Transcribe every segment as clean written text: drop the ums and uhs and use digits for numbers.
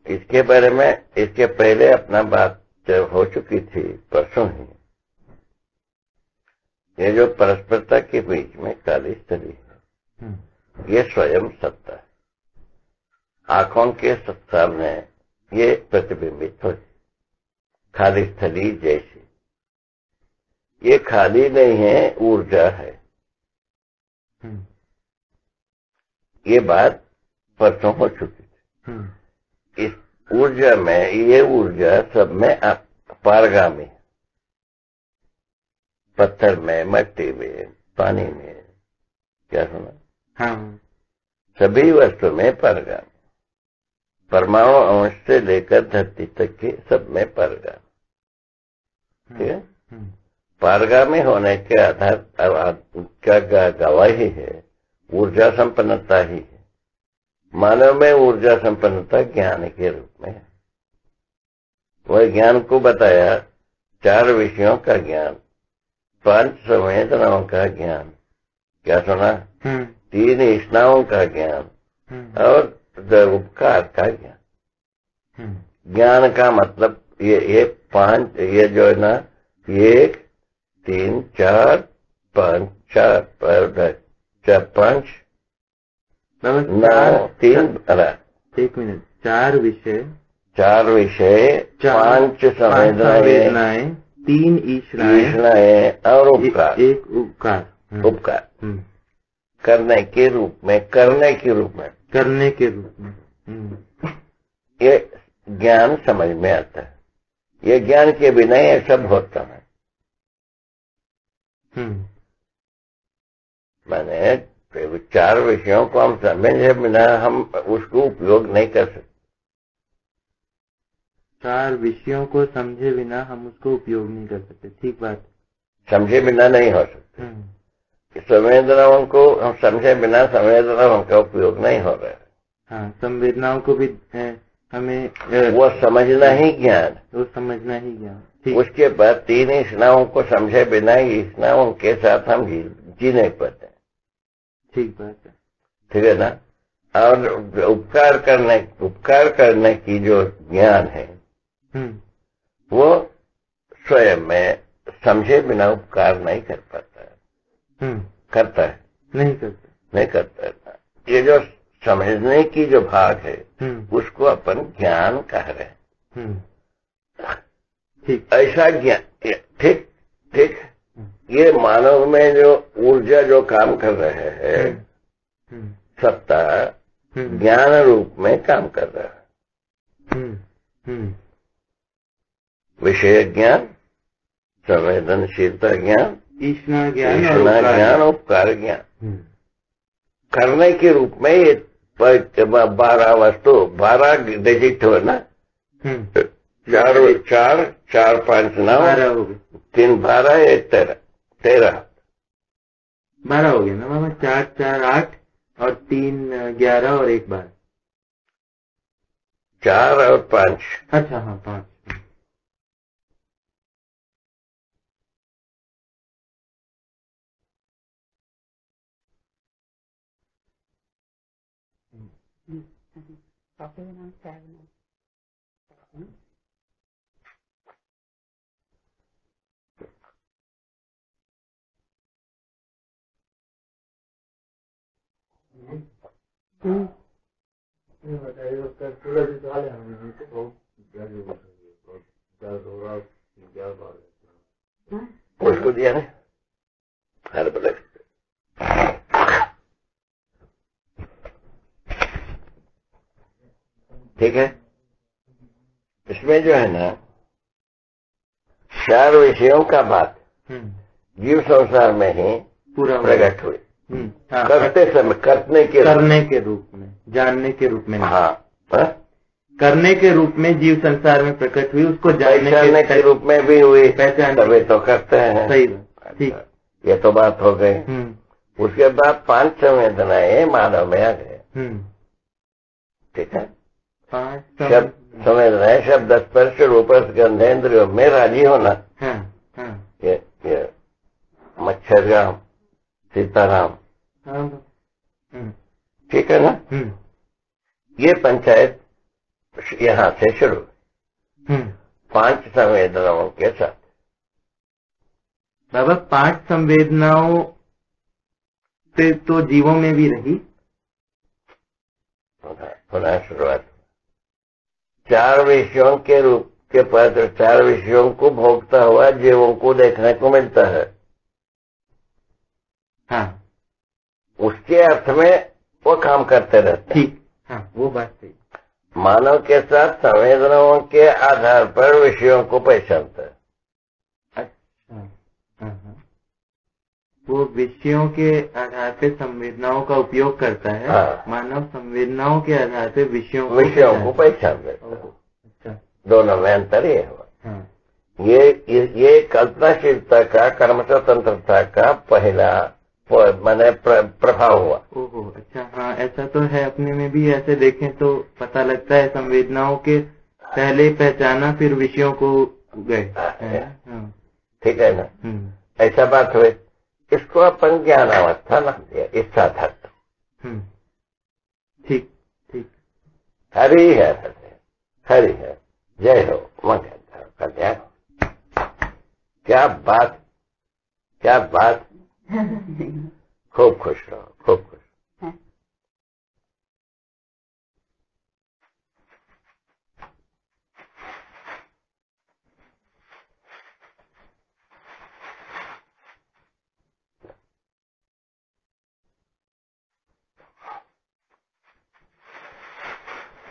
इसके बारे में इसके पहले अपना बात हो चुकी थी परसों ही। ये जो परस्परता के बीच में काली स्थली है, ये स्वयं सत्ता है। आंखों के सामने ये प्रतिबिंबित हो, खाली स्थली जैसी। ये खाली नहीं है, ऊर्जा है। ये बात परसों हो चुकी थी। इस ऊर्जा में, ये ऊर्जा सब में पारगामी है। पत्थर में, मट्टी में, पानी में, क्या सुना? हाँ। सभी वस्तु में पारगामी। परमाणु अंश से लेकर धरती तक के सब में पारगामी। ठीक है? पारगामी होने के आधार का गवाही है ऊर्जा संपन्नता ही है। मानव में ऊर्जा संपन्नता ज्ञान के रूप में है। वह ज्ञान को बताया 4 विषयों का ज्ञान, 5 संवेदनाओं का ज्ञान, क्या सुना? 3 इष्णाओं का ज्ञान और उपकार का ज्ञान। ज्ञान का मतलब ये 5, ये जो है ना, 1 3 4 5 4 5 9 3 एक मिनट। 4 विषय, 5 संवेदनाएं, 3 ईष्णाएं और उपकार। एक उपकार। उपकार करने के रूप में, करने के रूप में ये ज्ञान समझ में आता है। ये ज्ञान के बिना ये सब होता है। मैंने 4 विषयों को हम समझे बिना हम उसको उपयोग नहीं कर सकते। 4 विषयों को समझे बिना हम उसको उपयोग नहीं कर सकते। ठीक बात। समझे बिना नहीं हो सकते। संवेदनाओं को हम समझे बिना संवेदनाओं का उपयोग नहीं हो रहा है। हाँ, संवेदनाओं को भी हमें वो समझना ही ज्ञान। वो समझना ही ज्ञान। उसके बाद 3 इष्णाओं को समझे बिना इष्णाओं के साथ हम जी नहीं पाते। ठीक बात है। ठीक है ना? और उपकार करने की जो ज्ञान है वो स्वयं में समझे बिना उपकार नहीं कर पाता है। करता है? नहीं करता है। ये जो समझने की जो भाग है उसको अपन ज्ञान कह रहे हैं। ठीक। ऐसा ज्ञान, ठीक। ये मानव में जो ऊर्जा जो काम कर रहे हैं, सत्ता ज्ञान रूप में काम कर रहा है। विषय ज्ञान, संवेदनशीलता ज्ञान, ईष्णा ज्ञान, उपकार ज्ञान। करने के रूप में ये 12 वस्तु, 12 डिजिट हो ना। 4 5 9 3 12 1 13 12 हो गया ना मामा। 4 4 8 और 3 11 और 1 12। 4 और 5। अच्छा हाँ, 5। उसको दिया ना हर बदल। ठीक है? इसमें जो है ना 4 विषयों का बात जीव संसार में ही पूरा प्रकट हुई। करते समय, करने के रूप में, जानने के रूप में। हाँ, करने के रूप में जीव संसार में प्रकट हुई, उसको जानने के रूप में भी हुई। तभी तो करते हैं। सही बात। ठीक। ये तो बात हो गई। उसके बाद 5 संवेदनाएं मानव में आ गए। ठीक है? 5 संवेदनाएं शब्द, स्पर्श, रूप, गंधेंद्रियों में राजी होना। ये मच्छरराम, सीताराम। ठीक है ना? ये पंचायत यहाँ से शुरू, 5 संवेदनाओं के साथ। बाबा 5 संवेदनाओं से तो जीवों में भी रही। पुनः शुरुआत। 4 विषयों के रूप के पद, 4 विषयों को भोगता हुआ जीवों को देखने को मिलता है। हाँ, उसके अर्थ में वो काम करते रहते हैं। ठीक, हाँ, वो बात सही। मानव के साथ संवेदनाओं के आधार पर विषयों को पहचानता है। अच्छा, हाँ, हाँ, वो विषयों के आधार पे संवेदनाओं का उपयोग करता है। हाँ। मानव संवेदनाओं के आधार पे विषयों को पहचान देता है। अच्छा, दोनों में अंतर ये हुआ। हाँ, ये कल्पनाशीलता का, कर्म स्वतंत्रता का पहला मैंने प्रभाव हुआ। ओहो, अच्छा, हाँ, ऐसा तो है। अपने में भी ऐसे देखें तो पता लगता है, संवेदनाओं के पहले पहचाना फिर विषयों को गए। हाँ, ठीक है ना? ऐसा बात हुई। इसको अपन ज्ञान अवस्था नाम दिया, इस आधार। ठीक, ठीक। हरि है, हरि है। जय हो, मंगल कल्याण। क्या बात, क्या बात। खूब खुश रहो, खूब खुश।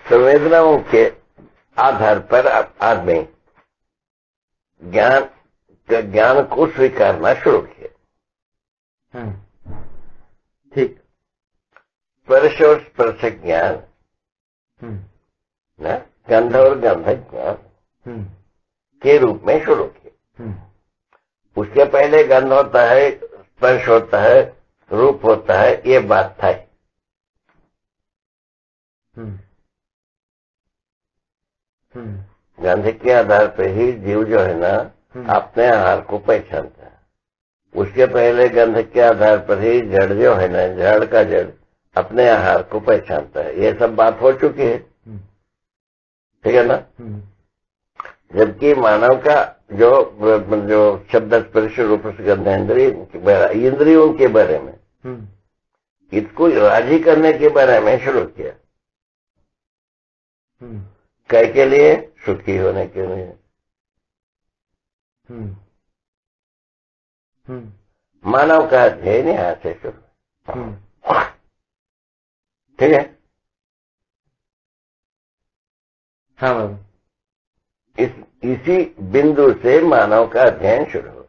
संवेदनाओं के आधार पर आदमी ज्ञान को स्वीकारना शुरू किया। ठीक। स्पर्श और स्पर्श ज्ञान, ना, गंध और गंध ज्ञान के रूप में शुरू किया। उसके पहले गंध होता है, स्पर्श होता है, रूप होता है, ये बात था। गंध के आधार पर ही जीव जो है ना अपने आहार को पहचानता है। उसके पहले गंध के आधार पर ही जड़ जो है ना, जड़ का जड़ अपने आहार को पहचानता है। ये सब बात हो चुकी है, ठीक है ना? जबकि मानव का जो शब्द स्पर्श रूप गंध इंद्रियों के बारे में, इसको राजी करने के बारे में शुरू किया। कई के लिए, सुखी होने के लिए। मानव का अध्ययन यहाँ से शुरू, ठीक है? हाँ बाबा। इसी बिंदु से मानव का अध्ययन शुरू हो।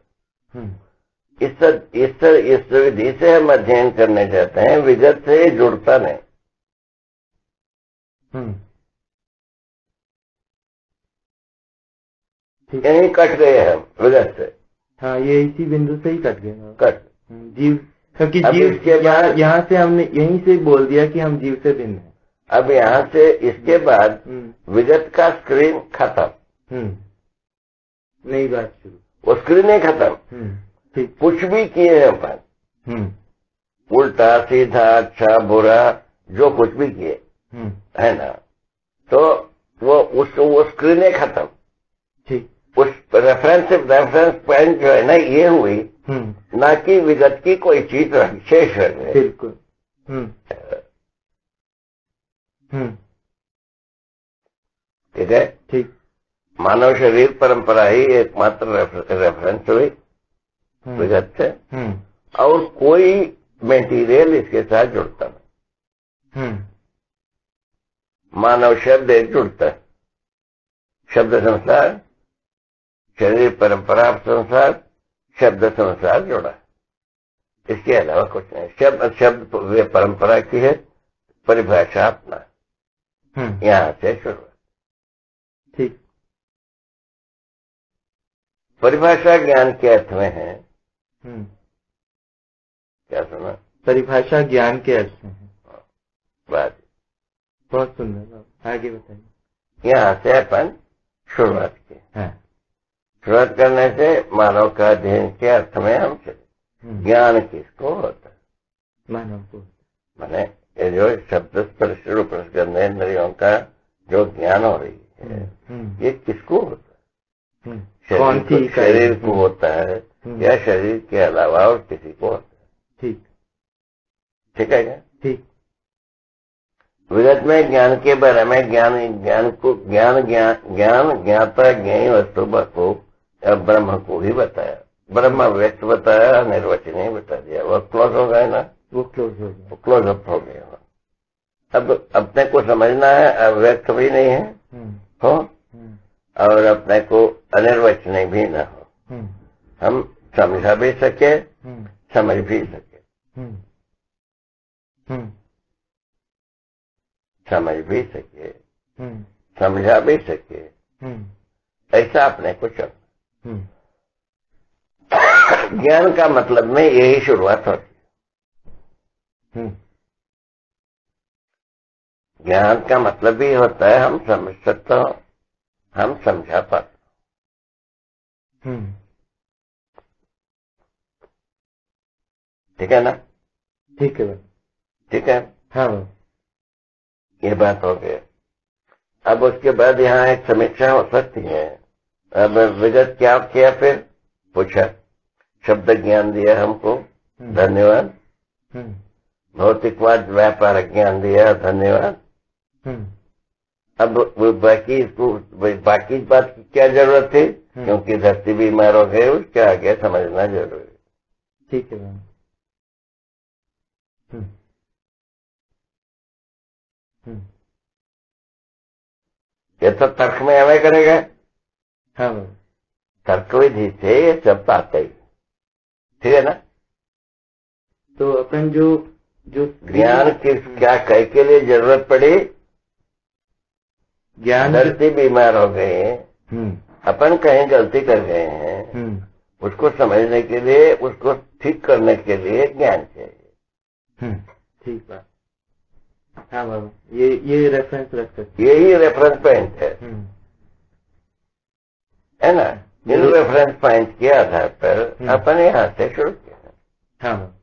इस विधि से हम अध्ययन करने जाते हैं, विगत से जुड़ता नहीं। यही कट गए हम विगत से। हाँ, ये इसी बिंदु से ही कट गए। कट जीव, क्योंकि जीव यहाँ से हमने यहीं से बोल दिया कि हम जीव से भिन्न हैं। अब यहाँ से इसके बाद विगत का स्क्रीन खत्म, नई बात शुरू। वो स्क्रीन ही खत्म। ठीक। कुछ भी किए अपन, उल्टा सीधा अच्छा बुरा जो कुछ भी किए है ना, तो वो स्क्रीन ही खत्म। ठीक। उस रेफरेंस पॉइंट जो है ना, ये हुई, ना कि विगत की कोई चीज शेष रह गई। बिल्कुल। ठीक है? ठीक। मानव शरीर परंपरा ही एकमात्र रेफरेंस हुई विगत से, और कोई मेटीरियल इसके साथ जुड़ता नहीं। मानव शब्द एक जुड़ता है, शब्द संसार, शरीर परंपरा संसार, शब्द संसार जुड़ा है, इसके अलावा कुछ नहीं। शब्द परंपरा की है, परिभाषा अपना, यहाँ से शुरू। ठीक। परिभाषा ज्ञान के अर्थ में है। क्या सुना? परिभाषा ज्ञान के अर्थ में है। बात बहुत सुंदर, आगे बताइए। यहाँ से अपन शुरुआत की। शुरुआत करने से मानव का अध्ययन के अर्थ में हम चले। ज्ञान किसको होता है? मानव को। माने ये जो शब्द स्पर्श रूप रस गंध इंद्रियों का जो ज्ञान हो रही है ये किसको होता है? शरीर को होता है या शरीर के अलावा और किसी को होता है? ठीक है क्या? ठीक। विगत में ज्ञान के बारे में ज्ञान ज्ञाता ज्ञानी वस्तु को ब्रह्म को ही बताया। ब्रह्म व्यक्त बताया, निर्वचनीय बता दिया। वो क्लोज हो गए ना, वो क्लोज हो गया, वो क्लोज अप हो गया। अब अपने को समझना है, अव्यक्त भी नहीं है हो और अपने को अनिर्वचनीय भी ना हो। हम समझा भी सके, समझ भी सके, समझ भी सके, समझा भी सके, ऐसा अपने को चलना। ज्ञान का मतलब में यही शुरुआत होती है। ज्ञान का मतलब भी होता है हम समझ सकते हो, हम समझा पाते। ठीक है ना? ठीक है, ठीक है। हाँ, ये बात हो गई। अब उसके बाद यहाँ एक समीक्षा हो सकती है। अब विगत क्या किया, फिर पूछा, शब्द ज्ञान दिया हमको, धन्यवाद। भौतिकवाद व्यापार ज्ञान दिया, धन्यवाद। अब बाकी बात की क्या जरूरत थी? क्योंकि धरती बीमार हो गई, उसके आगे समझना जरूरी। ठीक है। ये तो तर्क में हमें करेगा। हाँ, तर्क विधि से ये सब आते ही। ठीक है ना? तो अपन जो ज्ञान किस क्या कह के लिए जरूरत पड़ी? ज्ञान, धरती बीमार हो गई है, अपन कहीं गलती कर गए हैं, उसको समझने के लिए, उसको ठीक करने के लिए ज्ञान चाहिए। ठीक बात। हाँ बाबा, ये रेफरेंस रख सकते, यही रेफरेंस पॉइंट है ना? इन रेफरेंस पॉइंट के आधार पर अपन यहाँ से शुरू किया। हाँ,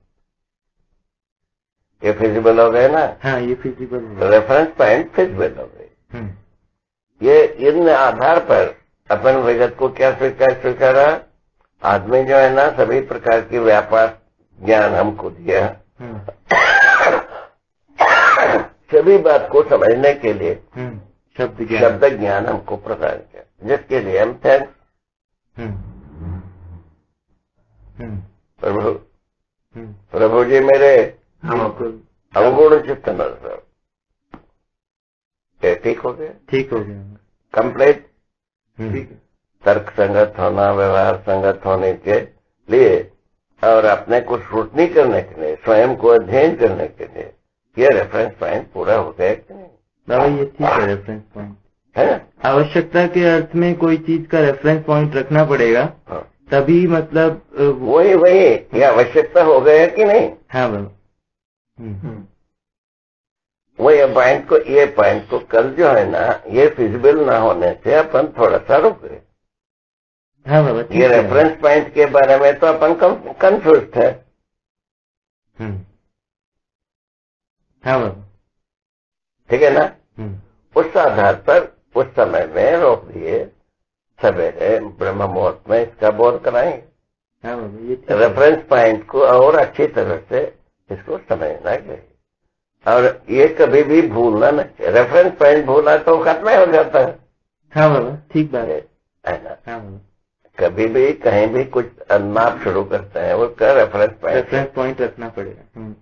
ये फिजिबल हो गए ना? हाँ, ये फिजिबल रेफरेंस पॉइंट फिजिबल हो गए। ये इन आधार पर अपन विगत को क्या स्वीकारा? आदमी जो है ना, सभी प्रकार की व्यापार ज्ञान हमको दिया, सभी बात को समझने के लिए शब्द ज्ञान हमको प्रदान किया, जिसके लिए हम थैंक्स। प्रभु जी मेरे अवगुण चित्त न। ठीक हो गया? ठीक हो गया, कंप्लीट। तर्क संगत होना, व्यवहार संगत होने के लिए और अपने को स्क्रूटनी करने के लिए, स्वयं को अध्ययन करने के लिए ये रेफरेंस पॉइंट पूरा हो गया कि नहीं? बाबा, ये ठीक है, रेफरेंस पॉइंट है। आवश्यकता के अर्थ में कोई चीज का रेफरेंस पॉइंट रखना पड़ेगा। हाँ। तभी मतलब वही ये आवश्यकता हो गया कि नहीं? हाँ बाबा। वही पॉइंट को कल जो है ना, ये फिजिबल ना होने से अपन थोड़ा सा रुक गए। हाँ बाबा, ये रेफरेंस पॉइंट के बारे में तो अपन कंफ्यूज थे। हाँ बाबा, ठीक है ना? उस आधार पर उस समय में रोक दिए, सवेरे ब्रह्म मुहूर्त में इसका बोध कराएंगे। हाँ बाबा, ये रेफरेंस पॉइंट को और अच्छी तरह से इसको समझना चाहिए और ये कभी भी भूलना नहीं। रेफरेंस पॉइंट भूला तो खत्म हो जाता है। हाँ बाबा, ठीक बात है ना? हाँ बाबा, कभी भी कहीं भी कुछ नाप शुरू करते हैं, उसका रेफरेंस पॉइंट रखना पड़ेगा।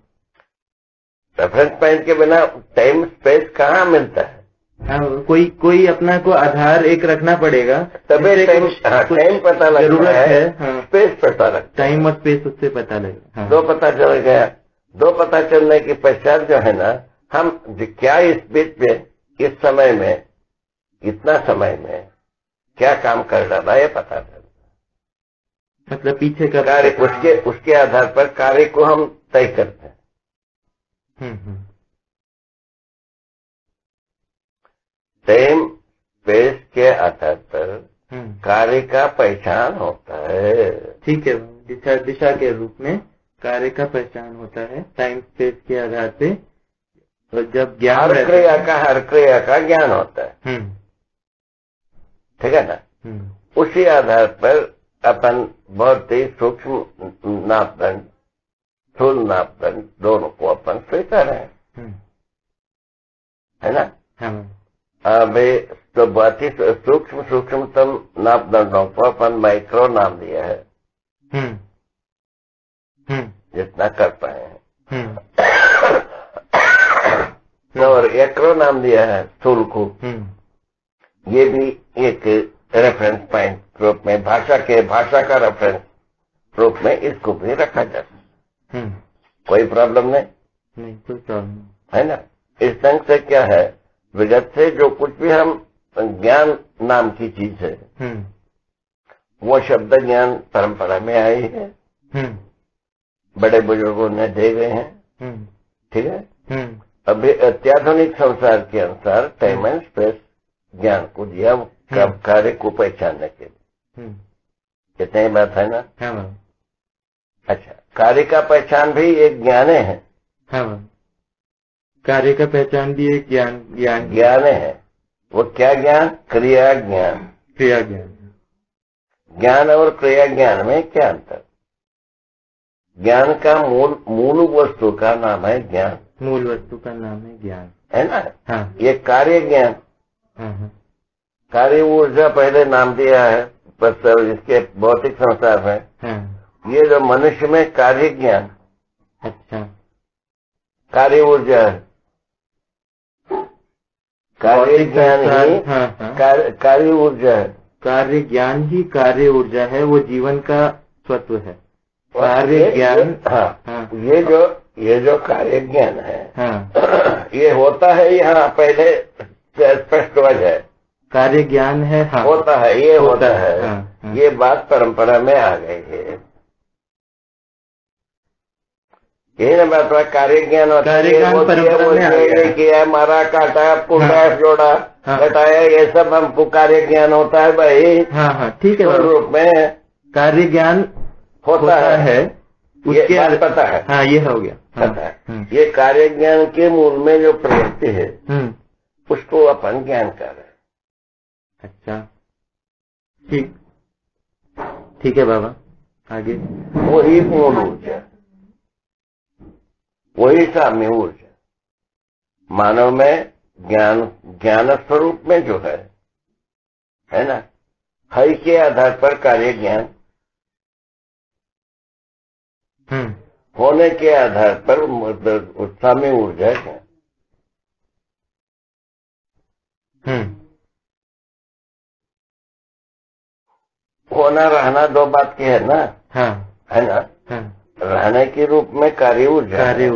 रेफरेंस पॉइंट के बिना टाइम स्पेस कहाँ मिलता है? हाँ, कोई अपना को आधार एक रखना पड़ेगा, तभी टाइम पता लगता है। हाँ, स्पेस पता लगता है, टाइम और स्पेस उससे पता लगेगा। हाँ। दो पता चल गया। दो पता चलने की पश्चात जो है ना, हम क्या इस बीच में, इस समय में, इतना समय में क्या काम कर डाला, ये पता चलता। मतलब पीछे का कार्य, उसके आधार पर कार्य को हम तय करते हैं। टाइम स्पेस के आधार पर कार्य का पहचान होता है। ठीक है, दिशा के रूप में कार्य का पहचान होता है टाइम स्पेस के आधार पे। तो जब ज्ञान हर क्रिया का ज्ञान होता है, ठीक है ना। उसी आधार पर अपन बहुत ही सूक्ष्म नापदंड, स्थूल नापदंड दोनों को अपन स्वीकार है ना। अभी तो बहुत ही सूक्ष्मतम नापदंडों को अपन माइक्रो नाम दिया है, जितना कर पाए हैं। और एक्रो नाम दिया है स्थूल को। ये भी एक रेफरेंस पॉइंट रूप में भाषा का रेफरेंस रूप में इसको भी रखा जा सकता है। कोई प्रॉब्लम नहीं, कोई प्रॉब्लम है ना। इस ढंग से क्या है, विगत से जो कुछ भी हम ज्ञान नाम की चीज है, वो शब्द ज्ञान परंपरा में आई है, बड़े बुजुर्गों ने दे गए हैं, ठीक है। अभी अत्याधुनिक संसार के अनुसार टाइम एंड स्पेस ज्ञान को दिया कार्य को पहचानने के लिए। कितने ही बात है ना। अच्छा, कार्य का पहचान भी एक ज्ञान है। कार्य का पहचान भी एक ज्ञान है। वो क्या ज्ञान? क्रिया ज्ञान। ज्ञान और क्रिया ज्ञान में क्या अंतर? ज्ञान का मूल वस्तु का नाम है ज्ञान। मूल वस्तु का नाम है ज्ञान, है ना। ये कार्य ज्ञान, कार्य ऊर्जा पहले नाम दिया है, बस इसके भौतिक संसार में। ये जो मनुष्य में कार्य ज्ञान, अच्छा, कार्य ऊर्जा है। कार्य ज्ञान ही कार्य ऊर्जा है। कार्य ज्ञान ही कार्य ऊर्जा है, वो जीवन का स्वत्व है। कार्य ज्ञान, ये जो कार्य ज्ञान है, ये होता है यहाँ पहले स्पष्ट वजह। कार्य ज्ञान है, होता है, ये होता है। ये बात परंपरा में आ गई है। यही ना बात हुआ, कार्य ज्ञान होता है। किया, मारा, काटा, पुटा, जोड़ा, घटाया, ये सब हमको कार्य ज्ञान होता है भाई। ठीक है। रूप में कार्य ज्ञान होता है, उसके बात पता है। ये हो गया, पता है। ये कार्य ज्ञान के मूल में जो प्रवृत्ति है, उसको अपन ज्ञान कर रहे हैं। अच्छा, ठीक है बाबा, आगे। वही मूल ऊर्जा, वही साम्य ऊर्जा मानव में ज्ञान स्वरूप में जो है ना, हरि के आधार पर कार्य ज्ञान, होने के आधार पर साम्य ऊर्जा है। होना रहना दो बात की है ना। है ना। रहने के रूप में कार्य ऊर्जा है,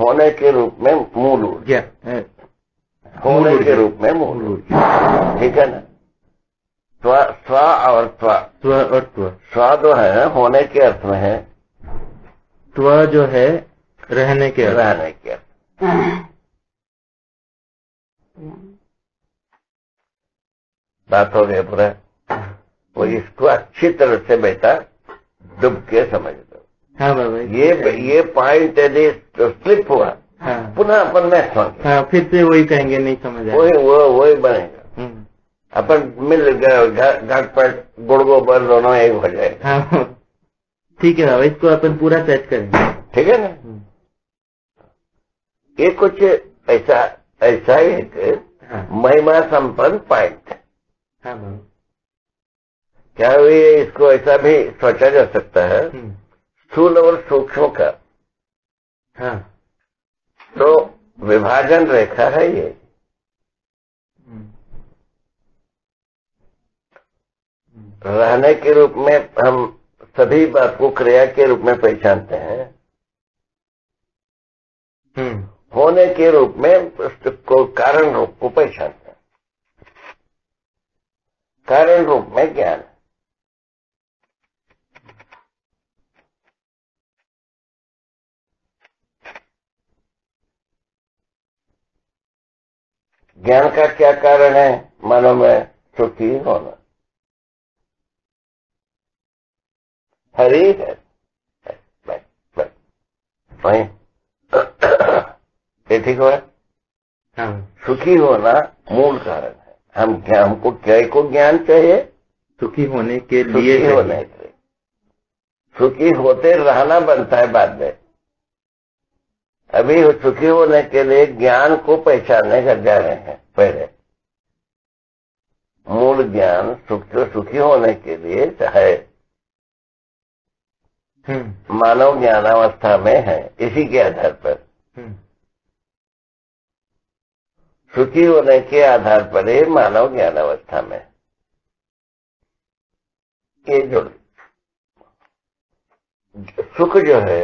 होने के रूप में मूल ऊर्जा, होने के रूप में मूल ऊर्जा, ठीक है ना। स्व और त्व, स्व जो है होने के अर्थ में है, त्व जो है रहने के अर्थ। बात हो गई पूरा। वो इसको अच्छी तरह से बेटा डूब के समझ लो। हाँ बाबा, ये पॉइंट यदि स्लिप हुआ, पुनः अपन नेक्स्ट होंगे, फिर से वही कहेंगे, नहीं समझ आया, वही बनेगा। अपन मिल घाट पर गुड़ गोबर दोनों एक हो जाएगा। ठीक है बाबा, इसको अपन पूरा सेट करेंगे, ठीक है ना। ये कुछ ऐसा एक महिमा संपन्न पॉइंट। क्या ये इसको ऐसा भी सोचा जा सकता है, स्थूल और सूक्ष्म का तो विभाजन रेखा है ये। रहने के रूप में हम सभी बात को क्रिया के रूप में पहचानते हैं, होने के रूप में उसको कारण रूप को पहचानते हैं। कारण रूप में ज्ञान, ज्ञान का क्या कारण है? मानव में सुखी होना, हरि है। वही ये ठीक हो रहा है। हाँ, सुखी होना मूल कारण है। हमको क्या को ज्ञान चाहिए? सुखी होने के लिए सुखी होने के लिए। सुखी होते रहना बनता है बाद में। अभी सुखी होने के लिए ज्ञान को पहचानने कर जा रहे हैं। पहले मूल ज्ञान सुखी होने के लिए है, मानव ज्ञानावस्था में है। इसी के आधार पर सुखी होने के आधार पर ही मानव ज्ञानावस्था में ये जो सुख जो है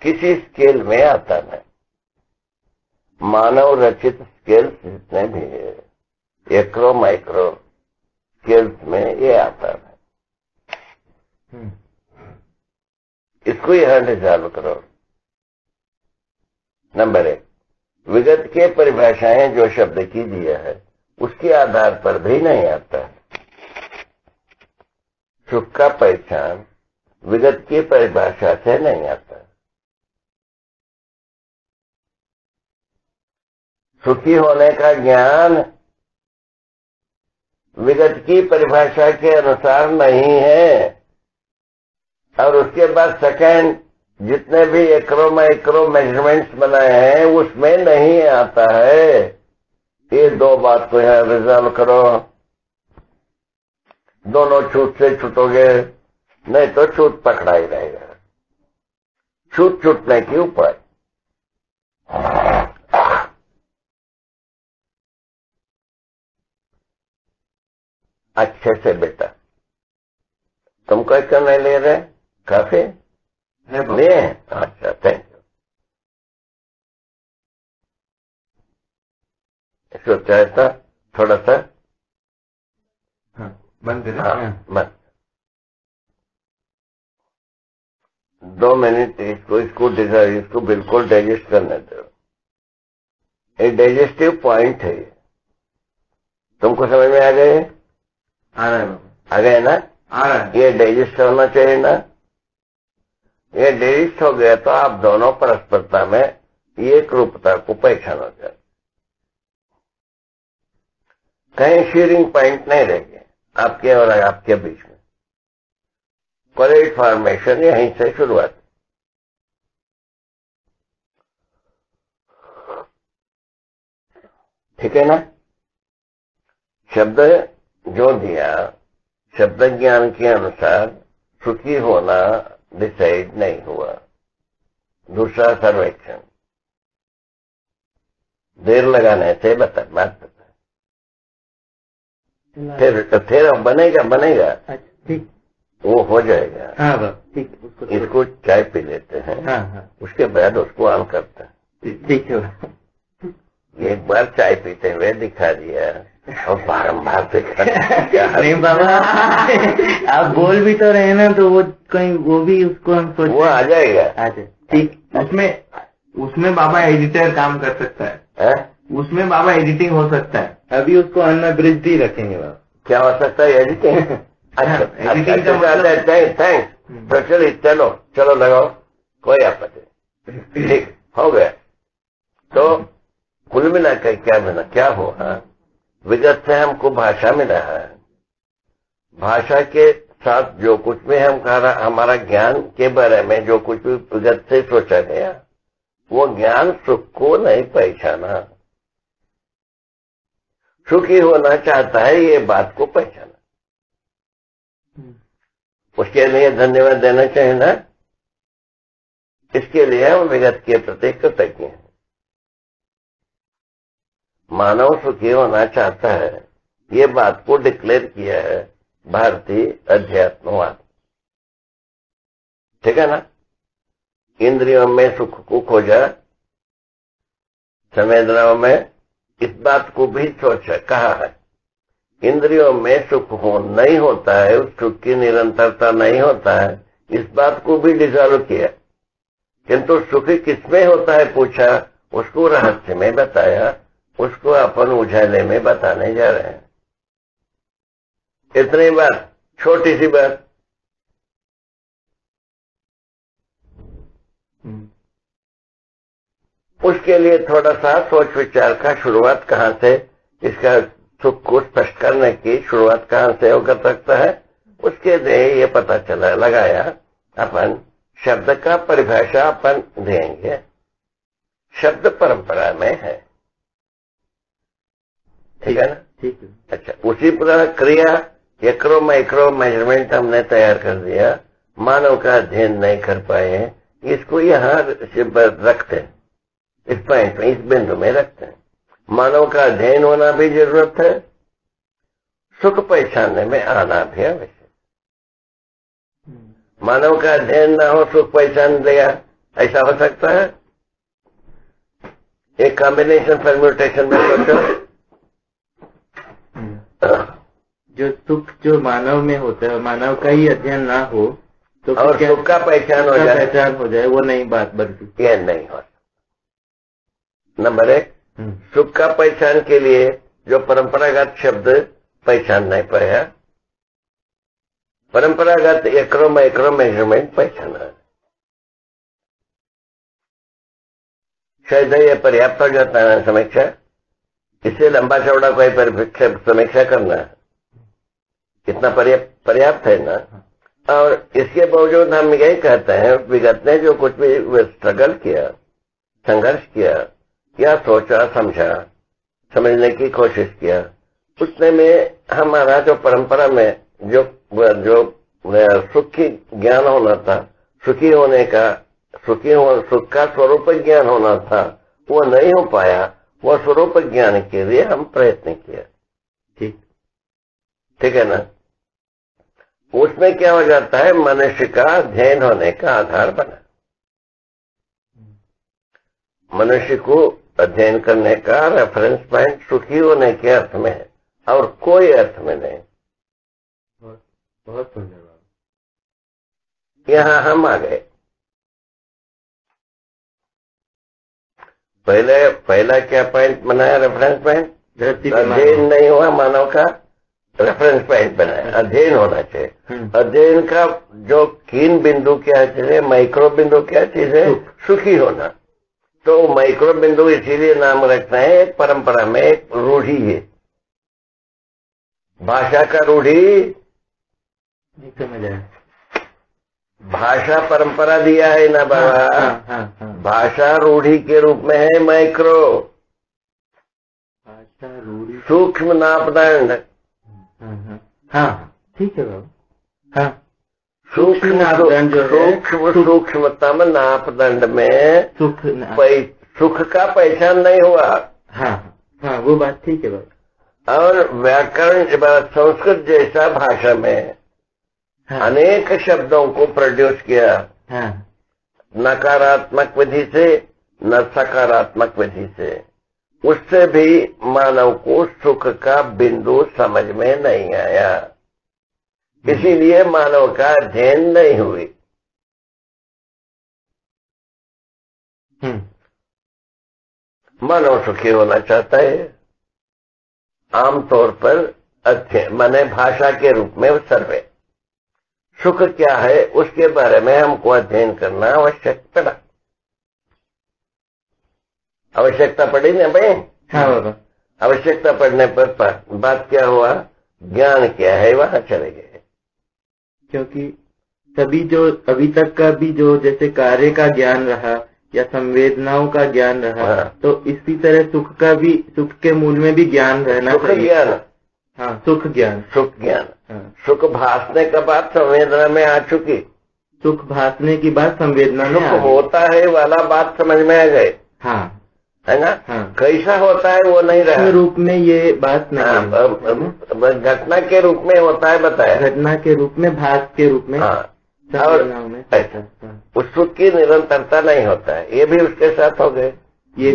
किसी स्केल में आता है। मानव रचित स्केल जितने भी है, एक्रो माइक्रो स्केल्स में ये आता है। इसको यहां डिजॉल्व करो। नंबर 1, विगत के परिभाषाएं जो शब्द की दिया है उसके आधार पर भी नहीं आता है। सुख का पहचान विगत की परिभाषा से नहीं आता। सुखी होने का ज्ञान विगत की परिभाषा के अनुसार नहीं है। और उसके बाद सेकंड जितने भी एक्रो माइक्रो मेजरमेंट्स बनाए हैं उसमें नहीं आता है। ये दो बात को यहां रिजॉल्व करो। दोनों छूट से छूटोगे, नहीं तो छूट पकड़ा ही रहेगा। छूट छूटने के ऊपर अच्छे से बेटा, तुम क्यों नहीं ले रहे? काफी ले? अच्छा, थैंक यू। इसको चाहता थोड़ा सा बंद करें। बंद 2 मिनट इसको बिल्कुल डाइजेस्ट करने दो। एक डाइजेस्टिव पॉइंट है ये। तुमको समझ में आ गए? आ रहा है, आ गए ना? आ रहा है। ये डाइजेस्ट होना चाहिए ना? ये डाइजेस्ट हो गया तो आप दोनों परस्परता में एक रूपता को पहचान हो जाए। कहीं शेयरिंग पॉइंट नहीं रहेंगे आपके और आपके बीच में। कोलैड फॉर्मेशन यहीं से शुरुआत। ठीक है ना? शब्द जो दिया, शब्द ज्ञान के अनुसार सुखी होना डिसाइड नहीं हुआ। दूसरा सर्वेक्षण देर लगाने से बात बता। फिर बनेगा ठीक, वो हो जाएगा। हाँ ठीक। इसको चाय पी लेते हैं। हाँ, उसके बाद उसको ऑन करते हैं। ठीक है। एक बार चाय पीते हुए दिखा दिया और बारम्बार दिखा नहीं बाबा, आप बोल भी तो रहे ना, तो वो कहीं वो भी उसको हम सोच वो आ जाएगा। अच्छा ठीक। उसमें बाबा एडिटर काम कर सकता है। उसमें बाबा एडिटिंग हो सकता है। अभी उसको अनअब्रिज्ड ही रखेंगे बाबा। क्या हो सकता है एडिटिंग? अच्छा, एडिटिंग का मतलब थैंक्स। तो चलो लगाओ, कोई आपत्ति। ठीक हो गया। तो कुल मिलाकर क्या हुआ? विगत से हमको भाषा मिला है। भाषा के साथ जो कुछ भी हमारा ज्ञान के बारे में जो कुछ भी विगत से सोचा गया, वो ज्ञान सुख को नहीं पहचाना। सुखी होना चाहता है, ये बात को पहचाना। उसके लिए धन्यवाद देना चाहिए ना? इसके लिए हम विगत के प्रति कृतज्ञ हैं। मानव सुखी होना चाहता है, ये बात को डिक्लेयर किया है भारतीय अध्यात्मवाद। ठीक है ना? इंद्रियों में सुख को खोजा, संवेदनाओं में इस बात को भी सोचा, कहा है इंद्रियों में सुख नहीं होता है, उस सुख की निरंतरता नहीं होता है, इस बात को भी डिसॉल्व किया। किंतु सुख किसमें होता है पूछा, उसको रहस्य में बताया, उसको अपन उजाले में बताने जा रहे हैं। इतनी बात, छोटी सी बात। उसके लिए थोड़ा सा सोच विचार का शुरुआत कहाँ से, इसका सुख को स्पष्ट करने की शुरुआत कहाँ से वो कर सकता है, उसके लिए ये पता चला लगाया अपन शब्द का परिभाषा अपन देंगे। शब्द परंपरा में है, ठीक है ना? ठीक है। अच्छा, उसी प्रक्रिया एक्रो माइक्रो मेजरमेंट हमने तैयार कर दिया, मानव का अध्ययन नहीं कर पाए हैं, इसको यहाँ रखते हैं, इस पॉइंट में, इस बिंदु में रखते हैं। मानव का अध्ययन होना भी जरूरत है, सुख पहचानने में आना भी आवश्यक। मानव का अध्ययन ना हो, सुख पहचान लिया, ऐसा हो सकता है? एक कॉम्बिनेशन परम्यूटेशन में सोचो। जो सुख जो मानव में होता है, मानव का ही अध्ययन ना हो तो और सुख का पहचान हो जाए, वो नई बात बनती, यह नहीं हो। नंबर एक, सुख का पहचान के लिए जो परंपरागत शब्द पहचान नहीं पाया, परंपरागत एक्रो माइक्रो मेजरमेंट पहचाना, शायद ये पर्याप्त हो जाता है समीक्षा। इससे लंबा चौड़ा कोई समीक्षा करना है, कितना पर्याप्त है ना। और इसके बावजूद हम यही कहते हैं, विगत ने जो कुछ भी स्ट्रगल किया, संघर्ष किया या सोचा समझा, समझने की कोशिश किया, उसने में हमारा जो परंपरा में जो सुखी ज्ञान होना था, सुखी होने का, सुख का स्वरूप ज्ञान होना था, वो नहीं हो पाया। वो स्वरूप ज्ञान के लिए हम प्रयत्न किया, ठीक है ना। उसमें क्या हो जाता है, मनुष्य का अध्ययन होने का आधार बना। मनुष्य को अध्ययन करने का रेफरेंस पॉइंट सुखी होने के अर्थ में है और कोई अर्थ में नहीं। बहुत सुंदर बात। यहां हम आ गए। पहला क्या पॉइंट बनाया, रेफरेंस पॉइंट। अध्ययन नहीं हुआ मानव का, रेफरेंस पॉइंट बनाया, अध्ययन होना चाहिए। अध्ययन का जो कीन बिंदु क्या चीज है, माइक्रो बिंदु क्या चीज है, सुखी होना। तो माइक्रो बिंदु इसीलिए नाम रखना है, एक परंपरा में एक रूढ़ी है, भाषा का रूढ़ी, समझ आया। भाषा परंपरा दिया है ना बाबा। भाषा रूढ़ी के रूप में है माइक्रो, भाषा रूढ़ी, सूक्ष्म नापदंड। हाँ ठीक है बाबा। हाँ, सूक्ष्म नापदंड जो है, सूक्ष्मतम नापदंड में सुख का पहचान नहीं हुआ। हाँ, वो बात ठीक है बाबा। और व्याकरण संस्कृत जैसा भाषा में अनेक शब्दों को प्रोड्यूस किया, नकारात्मक विधि से न सकारात्मक विधि से, उससे भी मानव को सुख का बिंदु समझ में नहीं आया। इसीलिए मानव का अध्ययन नहीं हुई। मानव सुखी होना चाहता है, आमतौर पर अध्ययन माने भाषा के रूप में सर्वे। सुख क्या है उसके बारे में हमको अध्ययन करना आवश्यक पड़ा, आवश्यकता पड़ी ना भाई। हाँ बाबा। आवश्यकता पड़ने पर बात क्या हुआ, ज्ञान क्या है, वहां चले गए। क्योंकि सभी जो अभी तक का भी जो जैसे कार्य का ज्ञान रहा या संवेदनाओं का ज्ञान रहा, तो इसी तरह सुख का भी, सुख के मूल में भी ज्ञान रहना चाहिए। ज्ञान, हाँ, सुख ज्ञान, सुख ज्ञान। सुख भासने के बाद संवेदना में आ चुकी, सुख भासने की बात संवेदना में सुख होता है वाला बात समझ में आ गए। हाँ, है ना। कैसा होता है वो नहीं रहा, रूप में ये बात नहीं, घटना के रूप में होता है बताया, घटना के रूप में, भास के रूप में। और उस सुख की निरंतरता नहीं होता है, ये भी उसके साथ हो गए। ये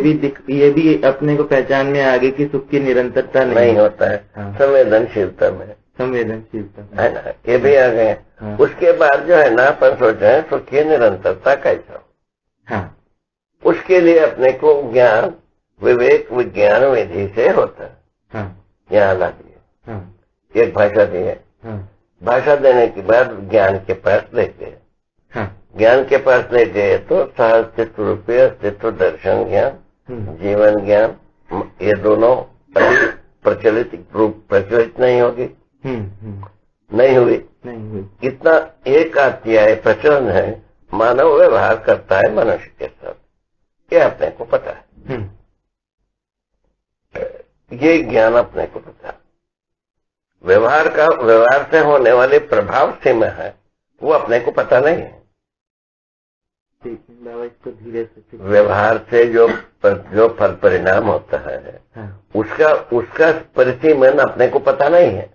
भी अपने को पहचान में आगे की सुख की निरंतरता नहीं होता है। संवेदनशीलता में, संवेदनशीलता है ना, ये भी आ गए। उसके बाद जो है ना अपन सोच रहे हैं सुख की निरंतरता कैसा हो। हाँ, उसके लिए अपने को ज्ञान, विवेक, विज्ञान विधि से होता है। हाँ, यहाँ ला दिए। हाँ, एक भाषा दी है। हाँ, भाषा देने के बाद ज्ञान के पास लेते हैं। हाँ, ज्ञान के पास ले गए तो सहअस्तित्व रूपी अस्तित्व दर्शन ज्ञान, जीवन ज्ञान, ये दोनों अभी प्रचलित नहीं होगी, नहीं हुई। इतना एक अध्याय प्रचलन है, मानव व्यवहार करता है मनुष्य के साथ, ये अपने को पता है। ये ज्ञान अपने को पता है। व्यवहार से होने वाले प्रभाव सीमा है, वो अपने को पता नहीं है। इसको धीरे से व्यवहार से जो फल परिणाम होता है, उसका परिसीमन अपने को पता नहीं है,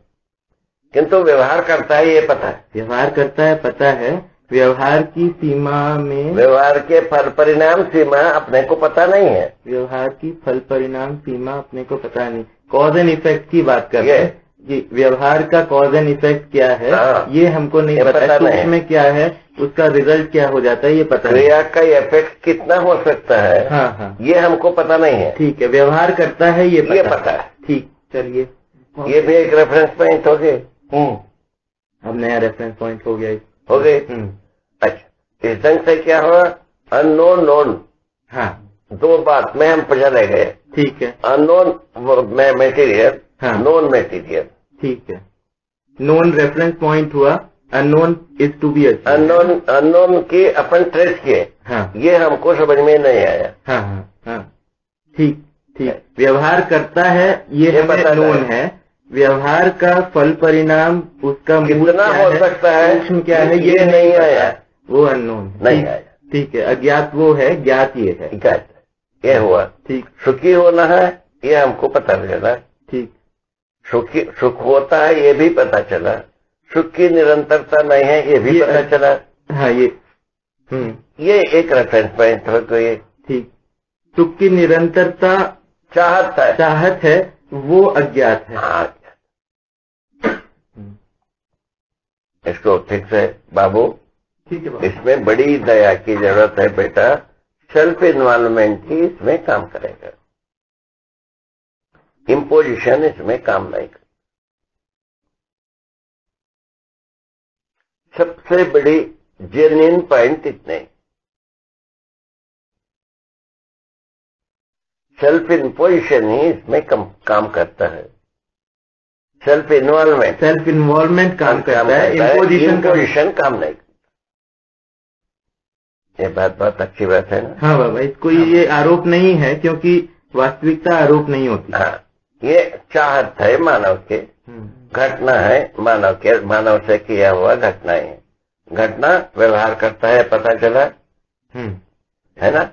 किंतु व्यवहार करता है ये पता है। व्यवहार करता है पता है, व्यवहार की सीमा में, व्यवहार के फल परिणाम सीमा अपने को पता नहीं है। व्यवहार की फल परिणाम सीमा अपने को पता नहीं। कॉज एंड इफेक्ट की बात कर रहे हैं, ये व्यवहार का कॉज एंड इफेक्ट क्या है, ये हमको नहीं पता है। उसमें क्या है, उसका रिजल्ट क्या हो जाता है, ये पता नहीं। क्रिया का इफेक्ट कितना हो सकता है, ये हमको पता नहीं है। ठीक है, व्यवहार करता है ये पता है। ठीक, चलिए ये भी एक रेफरेंस पॉइंट हो गए। अब नया रेफरेंस पॉइंट हो गया, हो गए। अच्छा, इस ढंग से क्या हुआ, अननोन नोन, दो बात में हम चले गए। ठीक है, अननोन मेटीरियल, नोन मेटीरियल। ठीक है, नोन रेफरेंस पॉइंट हुआ, unknown is to be achieved. Unknown की अपन ट्रेस किए, ये हमको समझ में नहीं आया। ठीक, व्यवहार करता है ये हमें नोन है, व्यवहार का फल परिणाम उसका कितना हो सकता है, सूक्ष्म क्या है, ये नहीं आया, वो अननोन नहीं आया। ठीक है, अज्ञात वो है, ज्ञात ये है। ये हुआ। ठीक, सुखी होना है ये हमको पता चला। ठीक, सुख होता है ये भी पता चला, सुख की निरंतरता नहीं है ये भी पता चला। ये एक रेफरेंस पॉइंट हो गई। ठीक, सुख की निरंतरता चाहत है, वो अज्ञात है। इसको ठीक से बाबू, ठीक है बाबू, इसमें बड़ी दया की जरूरत है बेटा। सेल्फ इन्वॉल्वमेंट ही इसमें काम करेगा, इम्पोजिशन इसमें काम नहीं करेगा। सबसे बड़ी जेन्युइन पॉइंट इतने, सेल्फ इम्पोजिशन ही इसमें काम करता है। सेल्फ इन्वॉल्वमेंट काम करता है, इम्पोजिशन काम नहीं। ये बात अच्छी बात है ना। हाँ बाबा, इसको ये आरोप नहीं है, क्योंकि वास्तविकता आरोप नहीं होती। ये चाहत है मानव के, घटना है मानव से किया हुआ घटना है। घटना व्यवहार करता है, पता चला है ना।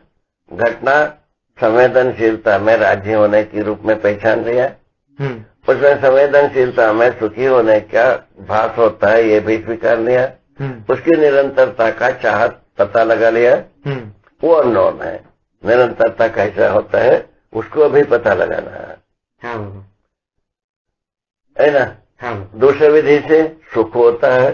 घटना संवेदनशीलता में राजी होने के रूप में पहचान लिया, उसमें संवेदनशीलता में सुखी होने का भास होता है ये भी स्वीकार लिया, उसकी निरंतरता का चाहत पता लगा लिया, वो अननोन है। निरंतरता कैसा होता है उसको भी पता लगाना है ना। दूसरे विधि से सुख होता है,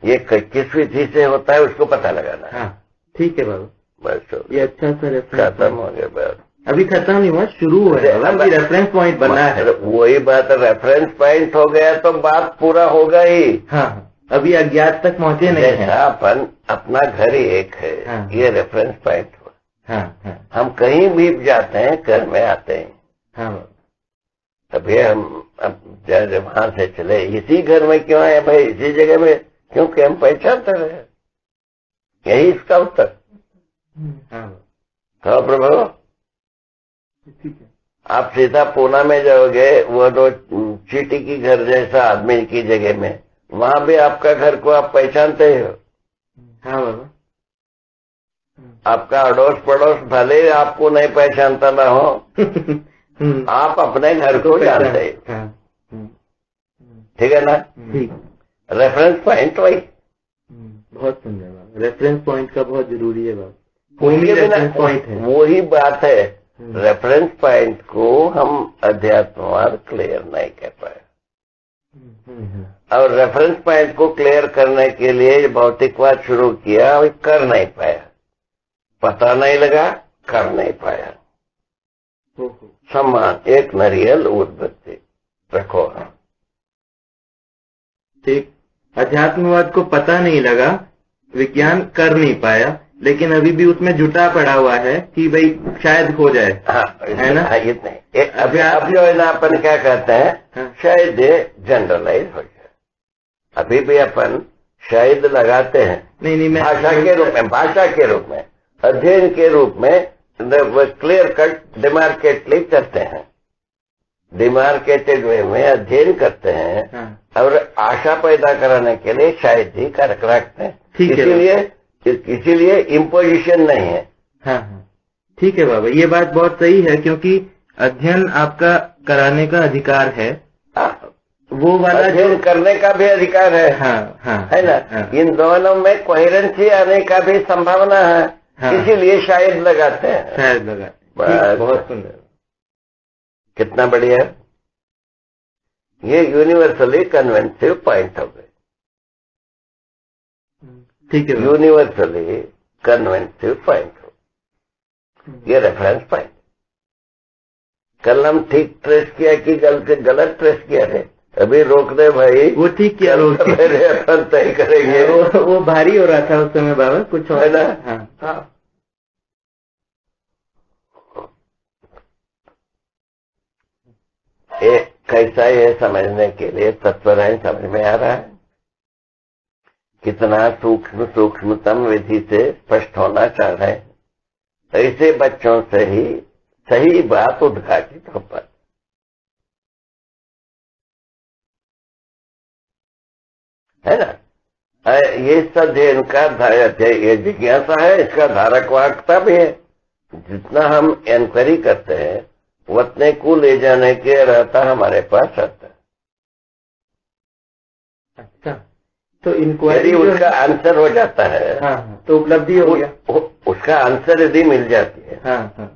ये किस विधि से होता है उसको पता लगाना है। ठीक है बाबू, बस ये अच्छा सा खत्म हो गया। बस अभी खत्म नहीं हुआ, शुरू हुआ है, अभी रेफरेंस पॉइंट बना है। वही बात, रेफरेंस पॉइंट हो गया तो बात पूरा होगा ही। अभी अज्ञात तक पहुंचे नहीं है। अपन अपना घर ही एक है, ये रेफरेंस पॉइंट हुआ। हम कहीं भी जाते हैं, घर में आते हैं, तभी हम जब वहां से चले इसी घर में क्यों आए भाई, इसी जगह में, क्योंकि हम पहचानते रहे। यही इसका उत्तर। कहो प्रभु, आप सीधा पूना में जाओगे, वो तो चीटी की घर जैसा आदमी की जगह में, वहां भी आपका घर को आप पहचानते हो। बाबा, आपका अड़ोस पड़ोस भले आपको नहीं पहचानता ना हो, आप अपने घर को जानते हो। ठीक है ना। रेफरेंस पॉइंट वही बहुत सुंदर बात, रेफरेंस पॉइंट का बहुत जरूरी है बात। रेफरेंस पॉइंट है, वही बात है। रेफरेंस पॉइंट को हम अध्यात्मवाद क्लियर नहीं कर पाए, और रेफरेंस पॉइंट को क्लियर करने के लिए भौतिकवाद शुरू किया और कर नहीं पाया। पता नहीं लगा, कर नहीं पाया। सम्मान एक नरियल उद्बत्ती रखो। ठीक, अध्यात्मवाद को पता नहीं लगा, विज्ञान कर नहीं पाया, लेकिन अभी भी उसमें जुटा पड़ा हुआ है कि भाई शायद हो जाए। हाँ, है ना? हाँ, इतने अभी अब जो है ना अपन क्या कहते हैं, हाँ। शायद ये जनरलाइज हो जाए। अभी भी अपन शायद लगाते हैं नहीं मैं भाषा के रूप में अध्ययन के रूप में क्लियर कट डिमार्केटली करते हैं, डिमार्केटेड वे में अध्ययन करते हैं। हाँ। और आशा पैदा कराने के लिए शायद ही कारक रखते हैं। ठीक है, इसीलिए इम्पोजिशन नहीं है। हाँ हाँ, ठीक है बाबा, ये बात बहुत सही है, क्योंकि अध्ययन आपका कराने का अधिकार है। वो वाला अध्ययन करने का भी अधिकार है। हाँ हाँ, है ना? हाँ, इन दोनों में कोहेरेंसी आने का भी संभावना है। हाँ, इसीलिए शायद लगाते हैं। शायद लगाते हैं। बहुत सुंदर, कितना बढ़िया। ये यूनिवर्सली कन्वेंसिव पॉइंट हो गए। ठीक है, यूनिवर्सली कन्वेंसिव पॉइंट हो, ये रेफरेंस पॉइंट। कल हम ठीक ट्रेस किया कि गलत ट्रेस किया है, अभी रोक दे भाई। वो ठीक किया, रोक मेरे अपन तय करेंगे। वो भारी हो रहा था उस समय बाबा, कुछ और है ना? हाँ हाँ। ये कैसा है समझने के लिए तत्वराय समझ में आ रहा है, कितना सूक्ष्मतम विधि से स्पष्ट होना चाह रहे हैं। ऐसे बच्चों से ही सही बात उद्घाटित हो पाती है ना? ये अध्ययन का ये जिज्ञासा है, इसका धारक वाहकता भी है। जितना हम इंक्वायरी करते हैं उतने को ले जाने के रहता हमारे पास आता है। अच्छा, तो इंक्वायरी उसका आंसर हो जाता है। हाँ, तो उपलब्धि हो गया। उसका आंसर यदि मिल जाती है, हाँ,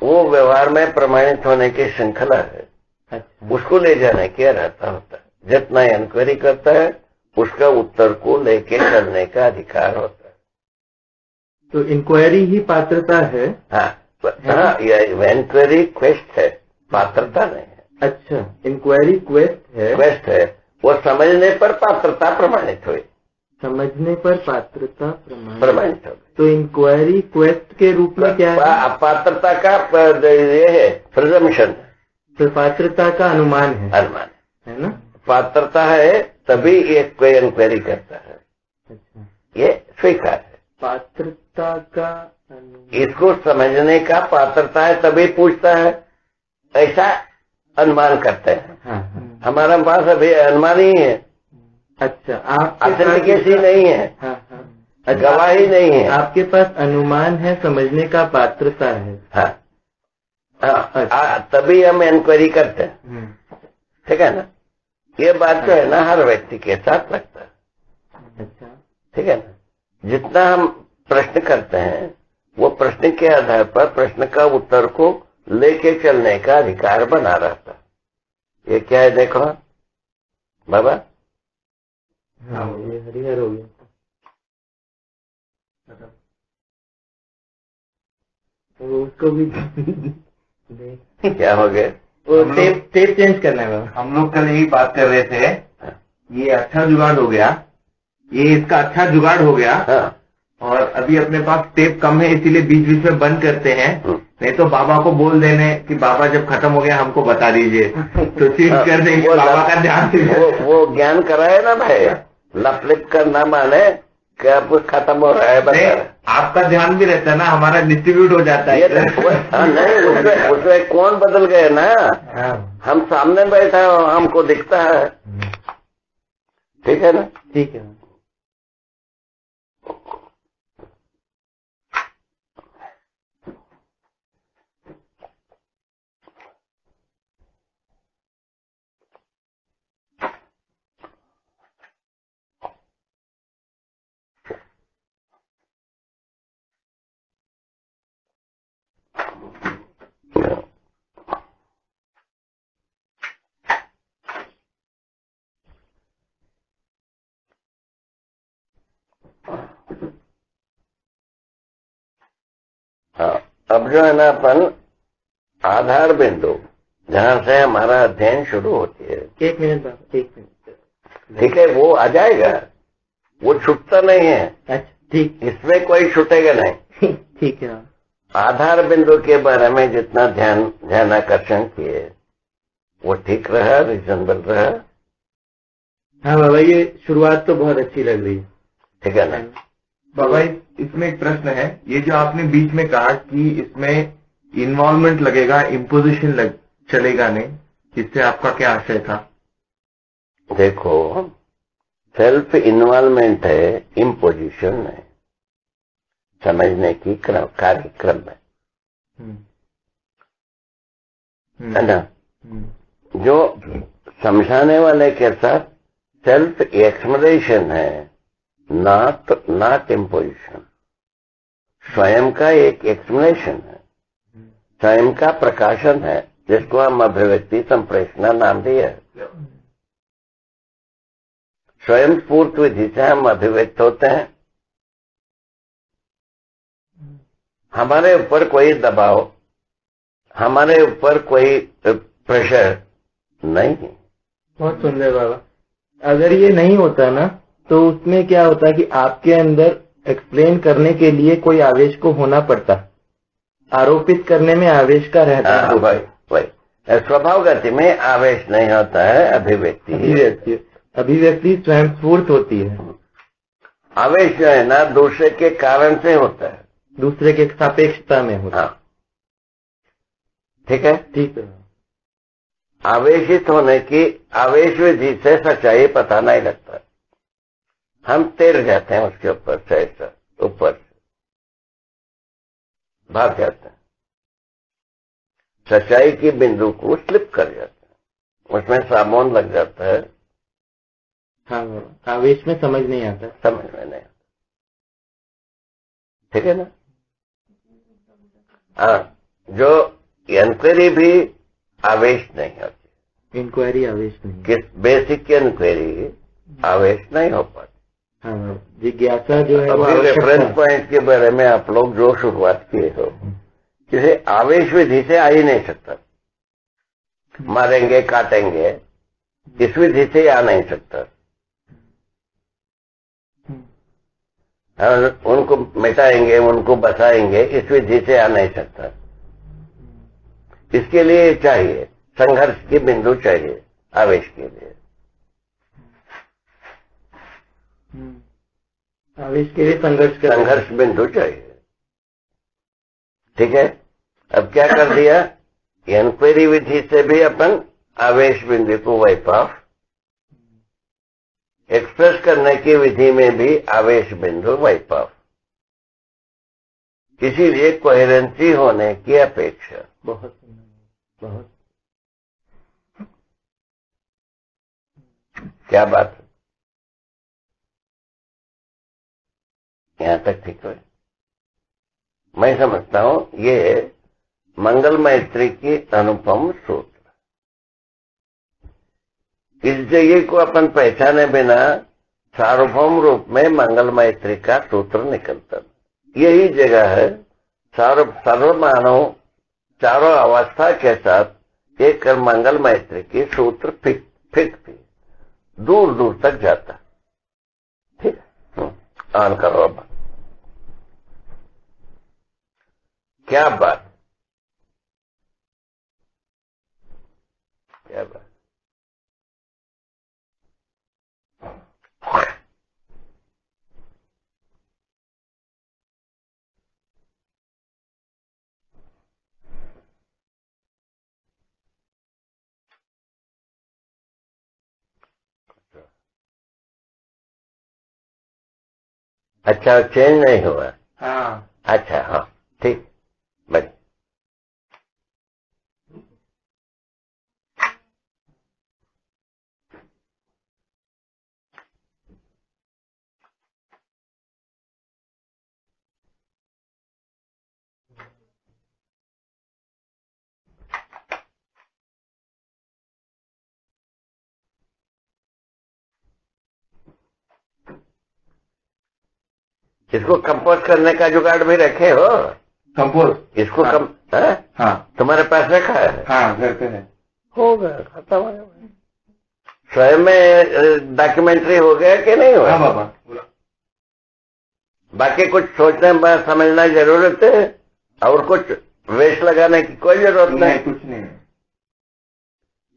वो व्यवहार में प्रमाणित होने की श्रृंखला है। अच्छा, उसको ले जाने के रहता होता है। जितना इंक्वायरी करता है उसका उत्तर को लेके चलने का अधिकार होता है। तो इंक्वायरी ही पात्रता है। हाँ, यह इंक्वायरी क्वेस्ट है, पात्रता नहीं है। अच्छा, इंक्वायरी क्वेस्ट है। वो समझने पर पात्रता प्रमाणित हुई। समझने पर पात्रता प्रमाणित हो। तो इंक्वायरी क्वेस्ट के रूप में क्या है? पात्रता का ये है प्रिजम्पशन, तो पात्रता का अनुमान है ना? पात्रता है तभी एक कोई इंक्वायरी करता है। अच्छा, ये स्वीकार है। पात्रता का अनुमान, इसको समझने का पात्रता है तभी पूछता है, ऐसा अनुमान करते हैं। हाँ, हमारे पास अभी अनुमान ही है। अच्छा, आप ऑथेंटिकेसी नहीं है। हाँ, गवाही नहीं है। आपके पास अनुमान है, समझने का पात्रता है। हाँ, तभी हम इंक्वायरी करते हैं। ठीक है ना? ये बात जो है ना हर व्यक्ति के साथ लगता है। अच्छा, ठीक है ना? जितना हम प्रश्न करते हैं वो प्रश्न के आधार पर प्रश्न का उत्तर को लेके चलने का अधिकार बना रहता है। ये क्या है देखो बाबा। हाँ, ये हरिहर हो गया। तो उसको भी क्या हो गया? वो टेप चेंज करना है बाबा। हम लोग कल यही बात कर रहे थे, ये अच्छा जुगाड़ हो गया, ये इसका अच्छा जुगाड़ हो गया। हाँ। और अभी अपने पास टेप कम है, इसीलिए बीच बीच में बंद करते हैं। नहीं तो बाबा को बोल देने कि बाबा जब खत्म हो गया हमको बता दीजिए, तो चेंज कर देंगे। बाबा का ध्यान वो ज्ञान कराए ना भाई, लपलिप करना माने क्या कुछ खत्म हो रहा है बता। आपका ध्यान भी रहता है ना, हमारा डिस्ट्रीब्यूट हो जाता है। नहीं, उसमें कौन बदल गए ना। हम सामने बैठा हमको दिखता है। ठीक है ना? ठीक है। अब जो है ना अपन आधार बिंदु जहां से हमारा अध्ययन शुरू होती है। एक मिनट बाबा, एक मिनट। ठीक है, वो आ जाएगा। वो छूटता नहीं है। अच्छा, ठीक। इसमें कोई छूटेगा नहीं। ठीक है। आधार बिंदु के बारे में जितना ध्यान आकर्षण किए वो ठीक रहा, रीजनेबल रहा। हाँ बाबा, ये शुरुआत तो बहुत अच्छी लग रही है। ठीक है ना बाबा? इसमें एक प्रश्न है, ये जो आपने बीच में कहा कि इसमें इन्वॉल्वमेंट लगेगा, इम्पोजिशन चलेगा नहीं, इससे आपका क्या आशय था? देखो, सेल्फ इन्वॉल्वमेंट है, इम्पोजिशन है, समझने की कार्यक्रम है ना। जो समझाने वाले के साथ सेल्फ एक्सप्लेनेशन है, नॉट इम्पोजिशन। स्वयं का एक एक्सप्लेनेशन है, स्वयं का प्रकाशन है, जिसको हम अभिव्यक्ति संप्रेषणा नाम दिया है। स्वयं स्फूर्त विधि से हम अभिव्यक्त होते हैं। हमारे ऊपर कोई दबाव, हमारे ऊपर कोई प्रेशर नहीं है। बहुत सुंदर बाबा। अगर ये नहीं होता ना, तो उसमें क्या होता कि आपके अंदर एक्सप्लेन करने के लिए कोई आवेश को होना पड़ता, आरोपित करने में आवेश का रहता है। वही स्वभाव गति में आवेश नहीं होता है, अभिव्यक्ति स्वयं स्फूर्त होती है। आवेश जो है ना, दूसरे के कारण से होता है, दूसरे के सापेक्षता में होता है। हाँ, ठीक है। ठीक है। आवेशित होने की आवेश विधि से सच्चाई पता नहीं लगता, हम तैर जाते हैं उसके ऊपर से, ऊपर से भाग जाते हैं, सच्चाई की बिंदु को स्लिप कर जाते हैं, उसमें साबुन लग जाता है। हाँ, आवेश में समझ नहीं आता। समझ में नहीं आता, ठीक है ना। हाँ, जो इंक्वायरी भी आवेश नहीं होती, इंक्वायरी आवेश नहीं, किस बेसिक इंक्वायरी आवेश नहीं हो पाती। हाँ, जिज्ञासा जो है वो रेफरेंस पॉइंट के बारे में आप लोग जो शुरुआत किए हो, किसी आवेश विधि से आ ही नहीं सकता। मारेंगे काटेंगे, इस विधि से आ नहीं सकता। उनको मिटाएंगे, उनको बसाएंगे, इस विधि से आ नहीं सकता। इसके लिए चाहिए संघर्ष की बिंदु, चाहिए आवेश के लिए। आवेश के लिए संघर्ष बिंदु चाहिए, ठीक है। अब क्या कर दिया, इंक्वायरी विधि से भी अपन आवेश बिंदु को वाइप ऑफ, एक्सप्रेस करने की विधि में भी आवेश बिंदु वाइप ऑफ। इसीलिए कोहेरेंसी होने की अपेक्षा। बहुत बहुत क्या बात है, यहां तक ठीक है। मैं समझता हूं ये मंगल मैत्री की अनुपम सूत्र, इस जगह को अपन पहचाने बिना सार्वभौम रूप में मंगल मैत्री का सूत्र निकलता। यही जगह है सर्वमानव चारों अवस्था के साथ एक मंगल मैत्री की सूत्र फिट थी, दूर दूर तक जाता। ठीक है, ऑन करो अब। क्या बात, क्या बात। अच्छा, चेंज नहीं हुआ? हाँ। अच्छा, हाँ, ठीक, बस। इसको कंपोज करने का जुगाड़ भी रखे हो? कंपोज इसको हाँ। हाँ, तुम्हारे पास रखा है? हाँ, घर पे है। हो गया, खत्म हो गया। स्वयं में डॉक्यूमेंट्री हो गया कि नहीं हुआ? हाँ बाबा, बाकी कुछ सोचने में समझना जरूरत है और कुछ वेस्ट लगाने की कोई जरूरत नहीं। कुछ नहीं।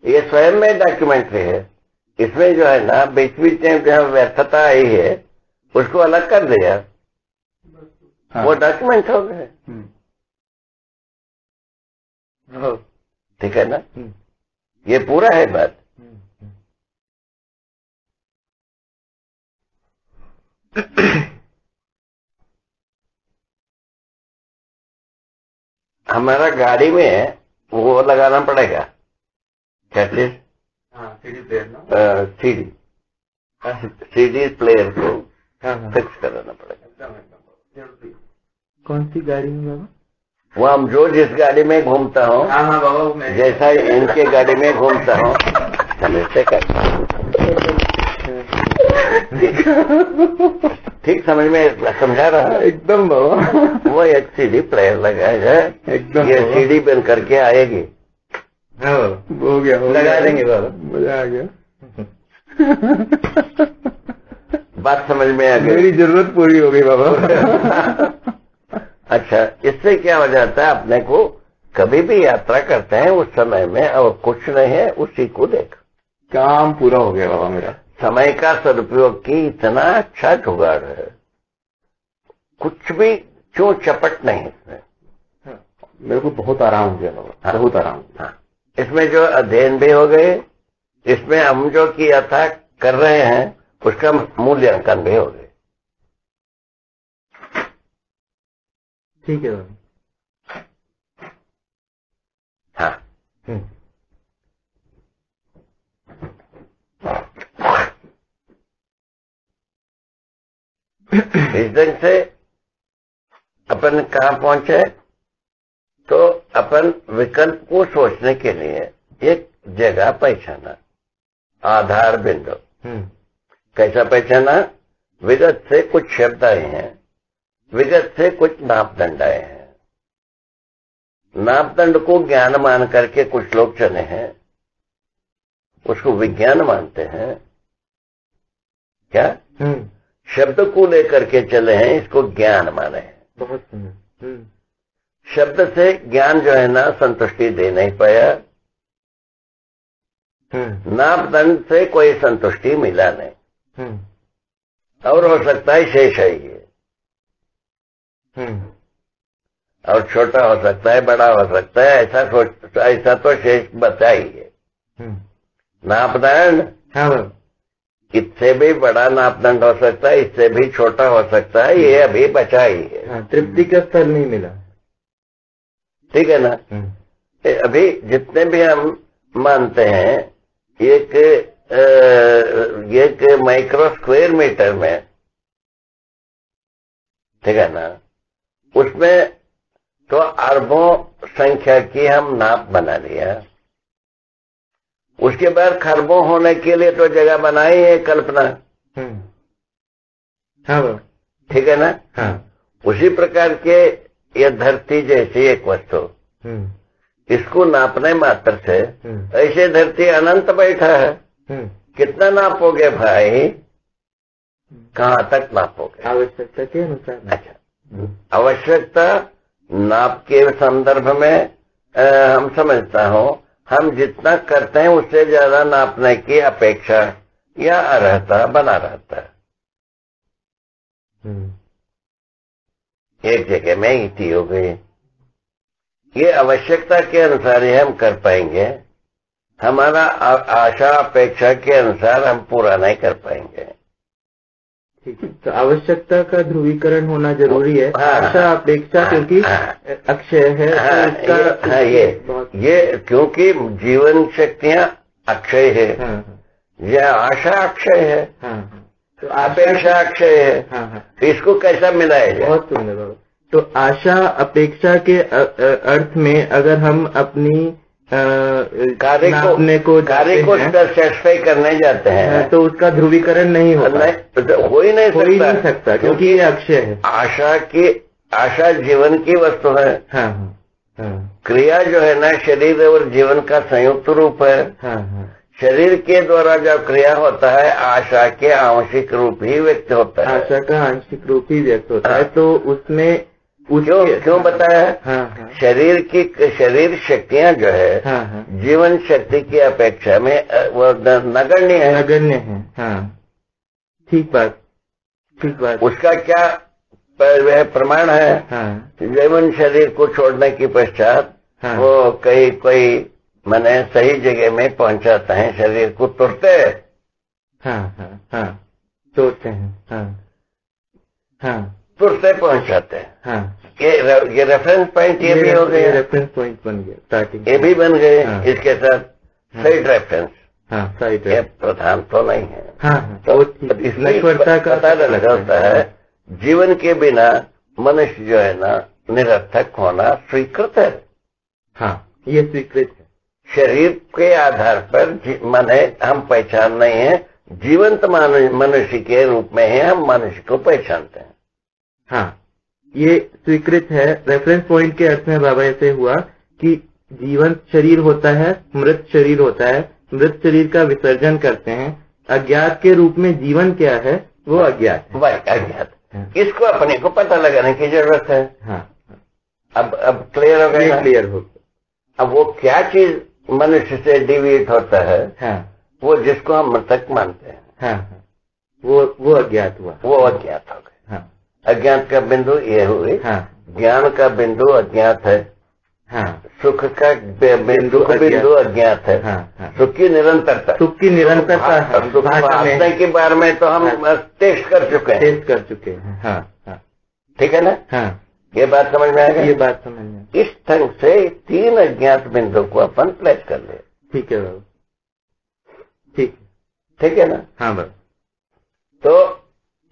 ये स्वयं में डॉक्यूमेंट्री है। इसमें जो है ना बीच बीच में जो व्यर्थता आई है उसको अलग कर दिया। हाँ। वो डॉक्यूमेंट हो गए। ठीक है ना। ये पूरा है बात। हमारा गाड़ी में वो लगाना पड़ेगा क्या चीज? CD player. सीडी प्लेयर को फिक्स कराना पड़ेगा। कौन सी गाड़ी में बाबा? वो हम जो जिस गाड़ी में घूमता हूँ, हाँ बाबा, जैसा इनके गाड़ी में घूमता हूँ समझते करता हूँ। ठीक समझ में समझा रहा है एकदम बाबा। वो एक सीडी प्लेयर लगाया जाए, एकदम ये सीडी बन करके आएगी। हाँ हो गया, लगा देंगे बाबा। मजा आ गया। बात समझ में आ गई। मेरी जरूरत पूरी हो गई बाबा। अच्छा, इससे क्या हो जाता है, अपने को कभी भी यात्रा करते हैं उस समय में और कुछ नहीं है उसी को देख काम पूरा हो गया बाबा मेरा। समय का सदुपयोग की इतना अच्छा जुगाड़ है, कुछ भी क्यों चपट नहीं इसमें। मेरे को बहुत आराम हो गया बाबा। हाँ, बहुत आराम। हाँ, इसमें जो अध्ययन भी हो गए, इसमें हम जो किया था कर रहे हैं उसका मूल्यांकन भी हो गए। ठीक है बाबा। हाँ। इस ढंग से अपन कहाँ पहुंचे, तो अपन विकल्प को सोचने के लिए एक जगह पहचाना, आधार बिंदु। कैसा पहचाना? विगत से कुछ शब्द आए हैं, विगत से कुछ मापदंड आए हैं। मापदंड को ज्ञान मान करके कुछ लोग चले हैं, उसको विज्ञान मानते हैं। क्या? शब्द को लेकर के चले हैं, इसको ज्ञान माने हैं। बहुत सुंदर। शब्द से ज्ञान जो है ना संतुष्टि दे नहीं पाया, नापदंड से कोई संतुष्टि मिला नहीं, और हो सकता है शेष है ये, और छोटा हो सकता है, बड़ा हो सकता है, ऐसा तो शेष बचा ही है। नापदंड इससे भी बड़ा नापदंड हो सकता है, इससे भी छोटा हो सकता है, ये अभी बचा ही है। हाँ, तृप्ति का स्तर नहीं मिला। ठीक है ना। अभी जितने भी हम मानते हैं एक माइक्रो स्क्वायर मीटर में, ठीक है ना, उसमें तो अरबों संख्या की हम नाप बना लिया। उसके बाद खरबों होने के लिए तो जगह बनाई है, कल्पना। हाँ ठीक है ना। हाँ। उसी प्रकार के ये धरती जैसी एक वस्तु, इसको नापने मात्र से ऐसे धरती अनंत बैठा है, कितना नापोगे भाई? कहाँ तक नापोगे? आवश्यकता के अनुसार। अच्छा, आवश्यकता नाप के संदर्भ में हम समझता हूँ, हम जितना करते हैं उससे ज्यादा नापने की अपेक्षा या अर्हता बना रहता है। एक जगह में ईटी हो गई, ये आवश्यकता के अनुसार ही हम कर पाएंगे, हमारा आशा अपेक्षा के अनुसार हम पूरा नहीं कर पाएंगे। ठीक है, तो आवश्यकता का ध्रुवीकरण होना जरूरी है। हाँ, आशा अपेक्षा क्योंकि अक्षय है। हाँ, तो इसका ये क्योंकि जीवन शक्तियां अक्षय है। हाँ, यह आशा अक्षय है। हाँ, तो अपेक्षा अक्षय है। हाँ, तो इसको कैसा मिलाया जाए? बहुत सुंदर बाबा। तो आशा अपेक्षा के अर्थ में अगर हम अपनी कार्य को सेटिस्फाई करने जाते हैं तो उसका ध्रुवीकरण नहीं होता, हो ही नहीं सकता क्योंकि ये अक्षय है। आशा जीवन की वस्तु है। हाँ, हाँ, क्रिया जो है ना शरीर और जीवन का संयुक्त रूप है। हाँ, हाँ, शरीर के द्वारा जब क्रिया होता है आशा के आंशिक रूप ही व्यक्त होता है। आशा का आंशिक रूप ही व्यक्त होता है। तो उसमें क्यों बताया? हाँ। शरीर शक्तियां जो है हाँ। जीवन शक्ति की अपेक्षा में वो नगण्य है। हाँ, ठीक बात। उसका क्या प्रमाण है? हाँ। जीवन शरीर को छोड़ने के पश्चात हाँ। वो कोई माने सही जगह में पहुंचाता है, शरीर को तोड़ते हैं। हाँ, तोड़ते हैं। हाँ, तुरते पहुंचाते हैं। हाँ। ये रेफरेंस पॉइंट ये भी हो गया, रेफरेंस पॉइंट बन गया, स्टार्टिंग ये भी बन गए। हाँ। इसके साथ साइड रेफरेंस, साइड ये प्रधान तो नहीं है। तो इसलिए पता लगता है जीवन के बिना मनुष्य जो है ना निरर्थक होना स्वीकृत है। हाँ, ये स्वीकृत है। शरीर के आधार पर माने हम पहचान नहीं है, जीवंत मनुष्य के रूप में है, हम मनुष्य को पहचानते हैं। हाँ, ये स्वीकृत है। रेफरेंस पॉइंट के अर्थ में बाबा ऐसे हुआ कि जीवंत शरीर होता है, मृत शरीर होता है, मृत शरीर का विसर्जन करते हैं। अज्ञात के रूप में जीवन क्या है? वो अज्ञात है। वही अज्ञात। इसको अपने को पता लगाने की जरूरत है। हाँ। अब क्लियर हो गया? क्लियर हो गया। अब वो क्या चीज मनुष्य से डिविएट होता है? हाँ। वो जिसको हम मृतक मानते हैं। हाँ। वो अज्ञात हुआ। वो अज्ञात हो गए। हाँ। अज्ञात का बिंदु ये हुई। हाँ। ज्ञान का बिंदु अज्ञात है। हाँ। सुख का बिंदु अज्ञात है। हाँ। सुख की निरंतरता। सुख प्रार्थना के बारे में तो हम टेस्ट कर चुके हैं। हाँ। ठीक है ना? हाँ। ये बात समझ में आएगा? ये बात समझ में। इस ढंग से 3 अज्ञात बिंदु को अपन प्लेस कर ले। ठीक है बाबू, ठीक है ना? हाँ बाबू। तो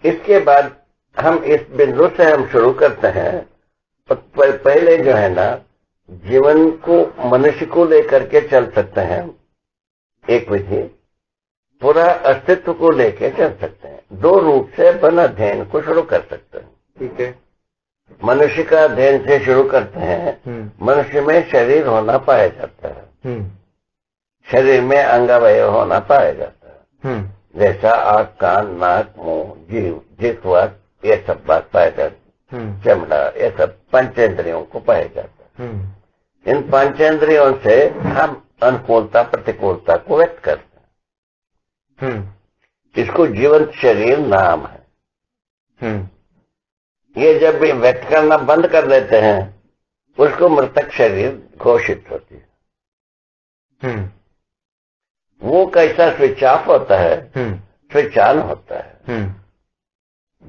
इसके बाद हम इस बिंदु से हम शुरू करते हैं। तो पहले जो है ना जीवन को मनुष्य को लेकर के चल सकते हैं, एक विधि। पूरा अस्तित्व को लेकर चल सकते हैं। 2 रूप से अपन अध्ययन को शुरू कर सकते हैं। ठीक है। मनुष्य का अध्ययन से शुरू करते हैं। मनुष्य में शरीर होना पाया जाता है। शरीर में अंगावयव होना पाया जाता है। जैसा आँख, कान, नाक, मुंह, जीव, जिह्वा, ये सब बात पाया जाती है। चमड़ा, ये सब पंचेंद्रियों को पाया जाता है। इन पंचेंद्रियों से हम अनुकूलता प्रतिकूलता को व्यक्त करते हैं। इसको जीवंत शरीर नाम है। ये जब भी व्यक्त करना बंद कर देते हैं उसको मृतक शरीर घोषित होती है। वो कैसा स्विच ऑफ होता है, स्विच ऑन होता है।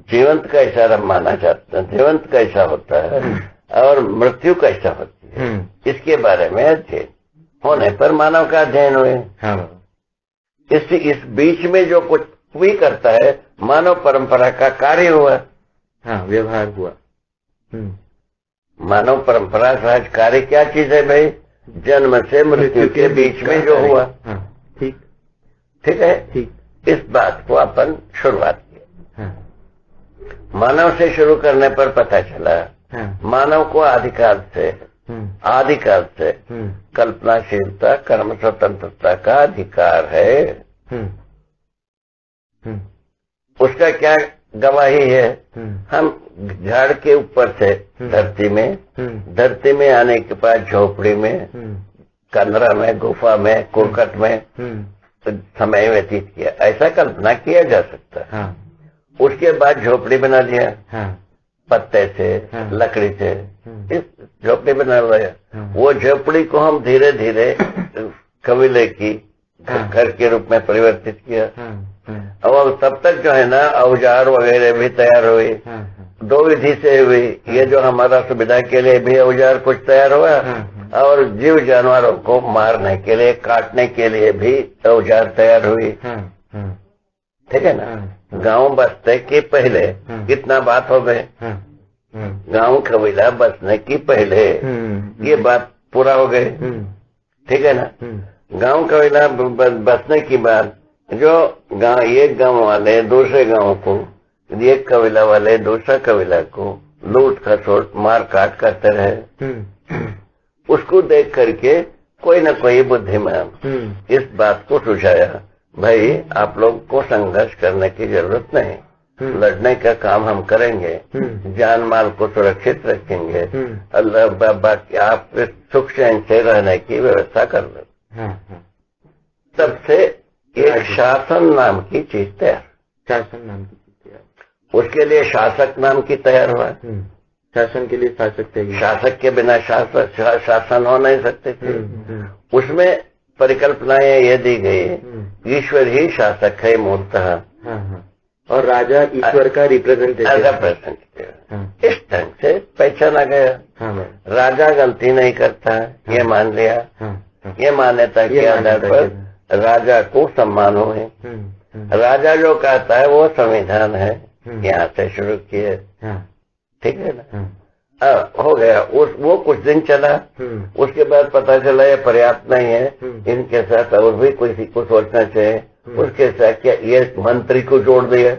जीवंत कैसा माना जाता है, जीवंत कैसा होता है और मृत्यु कैसा होती है, इसके बारे में अध्ययन होने पर मानव का अध्ययन हुए। इस बीच में जो कुछ भी करता है मानव परंपरा का कार्य हुआ। हाँ, व्यवहार हुआ। मानव परंपरा सहज कार्य क्या चीज है भाई? जन्म से मृत्यु के बीच में जो हुआ। ठीक है। इस बात को अपन शुरुआत की। मानव से शुरू करने पर पता चला मानव को आदिकाल से कल्पनाशीलता, कर्म स्वतंत्रता का अधिकार है। उसका क्या गवाही है? हम झाड़ के ऊपर से धरती में आने के बाद झोपड़ी में, कमरा में, गुफा में, कुरकट में समय व्यतीत किया, ऐसा कल्पना किया जा सकता है। उसके बाद झोपड़ी बना दिया पत्ते से, लकड़ी से, इस झोपड़ी बना लिया। वो झोपड़ी को हम धीरे धीरे कबीले की घर के रूप में परिवर्तित किया। और तब तक जो है ना औजार वगैरह भी तैयार हुई। 2 विधि से हुई। ये जो हमारा सुविधा के लिए भी औजार कुछ तैयार हुआ और जीव जानवरों को मारने के लिए, काटने के लिए भी औजार तैयार हुई। ठीक है ना? गांव बसने के पहले कितना बात हो गए? गांव कबीला बसने की पहले ये बात पूरा हो गए। ठीक है ना? गांव कबीला बसने की बाद जो गांव, एक गांव वाले दूसरे गांव को, एक कबीला वाले दूसरा कबीला को लूट खसोट मार काट करते रहे। उसको देख करके कोई न कोई बुद्धिमान इस बात को सुझाया, भाई आप लोग को संघर्ष करने की जरूरत नहीं, लड़ने का काम हम करेंगे, जान माल को सुरक्षित रखेंगे, अल्लाह बाकी आप सुख चैन से रहने की व्यवस्था कर लो। तब से एक शासन नाम की चीज तैयार, शासन नाम की चीज तैयार, उसके लिए शासक नाम की तैयार हुआ। शासन के लिए शासक चाहिए, शासक के बिना शासन हो नहीं सकते थे। उसमें परिकल्पनाएं ये दी गई, ईश्वर ही शासक है मूलतः, और राजा ईश्वर का रिप्रेजेंटेटिव। इस ढंग से पहचाना गया। राजा गलती नहीं करता, ये मान लिया। ये मान्यता के आधार पर राजा को सम्मान हुए। राजा जो कहता है वो संविधान है, यहाँ से शुरू किए, ठीक है ना। हो गया, वो कुछ दिन चला, उसके बाद पता चला ये पर्याप्त नहीं है, इनके साथ और भी किसी को सोचना चाहिए। उसके साथ क्या ये मंत्री को जोड़ दिया,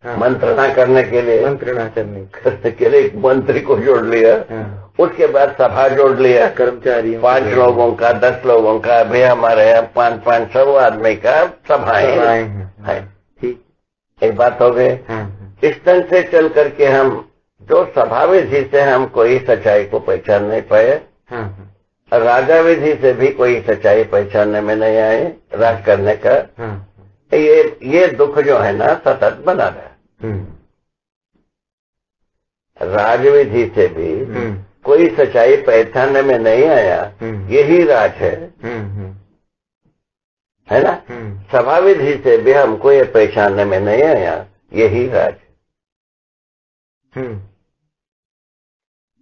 मंत्रणा करने के लिए, एक मंत्री को जोड़ लिया। उसके बाद सभा जोड़ लिया, कर्मचारी 5 लोगों का, 10 लोगों का, अभी हमारे यहाँ 500 आदमी का सभाएं हैं। ठीक, एक बात हो गई। इस ढंग से चल करके हम जो सभा विधि से हम कोई सच्चाई को पहचान नहीं पाए, राजा विधि से भी कोई सच्चाई पहचानने में नहीं आए, राज करने का ये दुख जो है ना सतत बना रहा। राज विधि से भी कोई सच्चाई पहचानने में नहीं आया, यही राज है ना। सभा विधि से भी हमको ये पहचानने में नहीं आया, यही राज।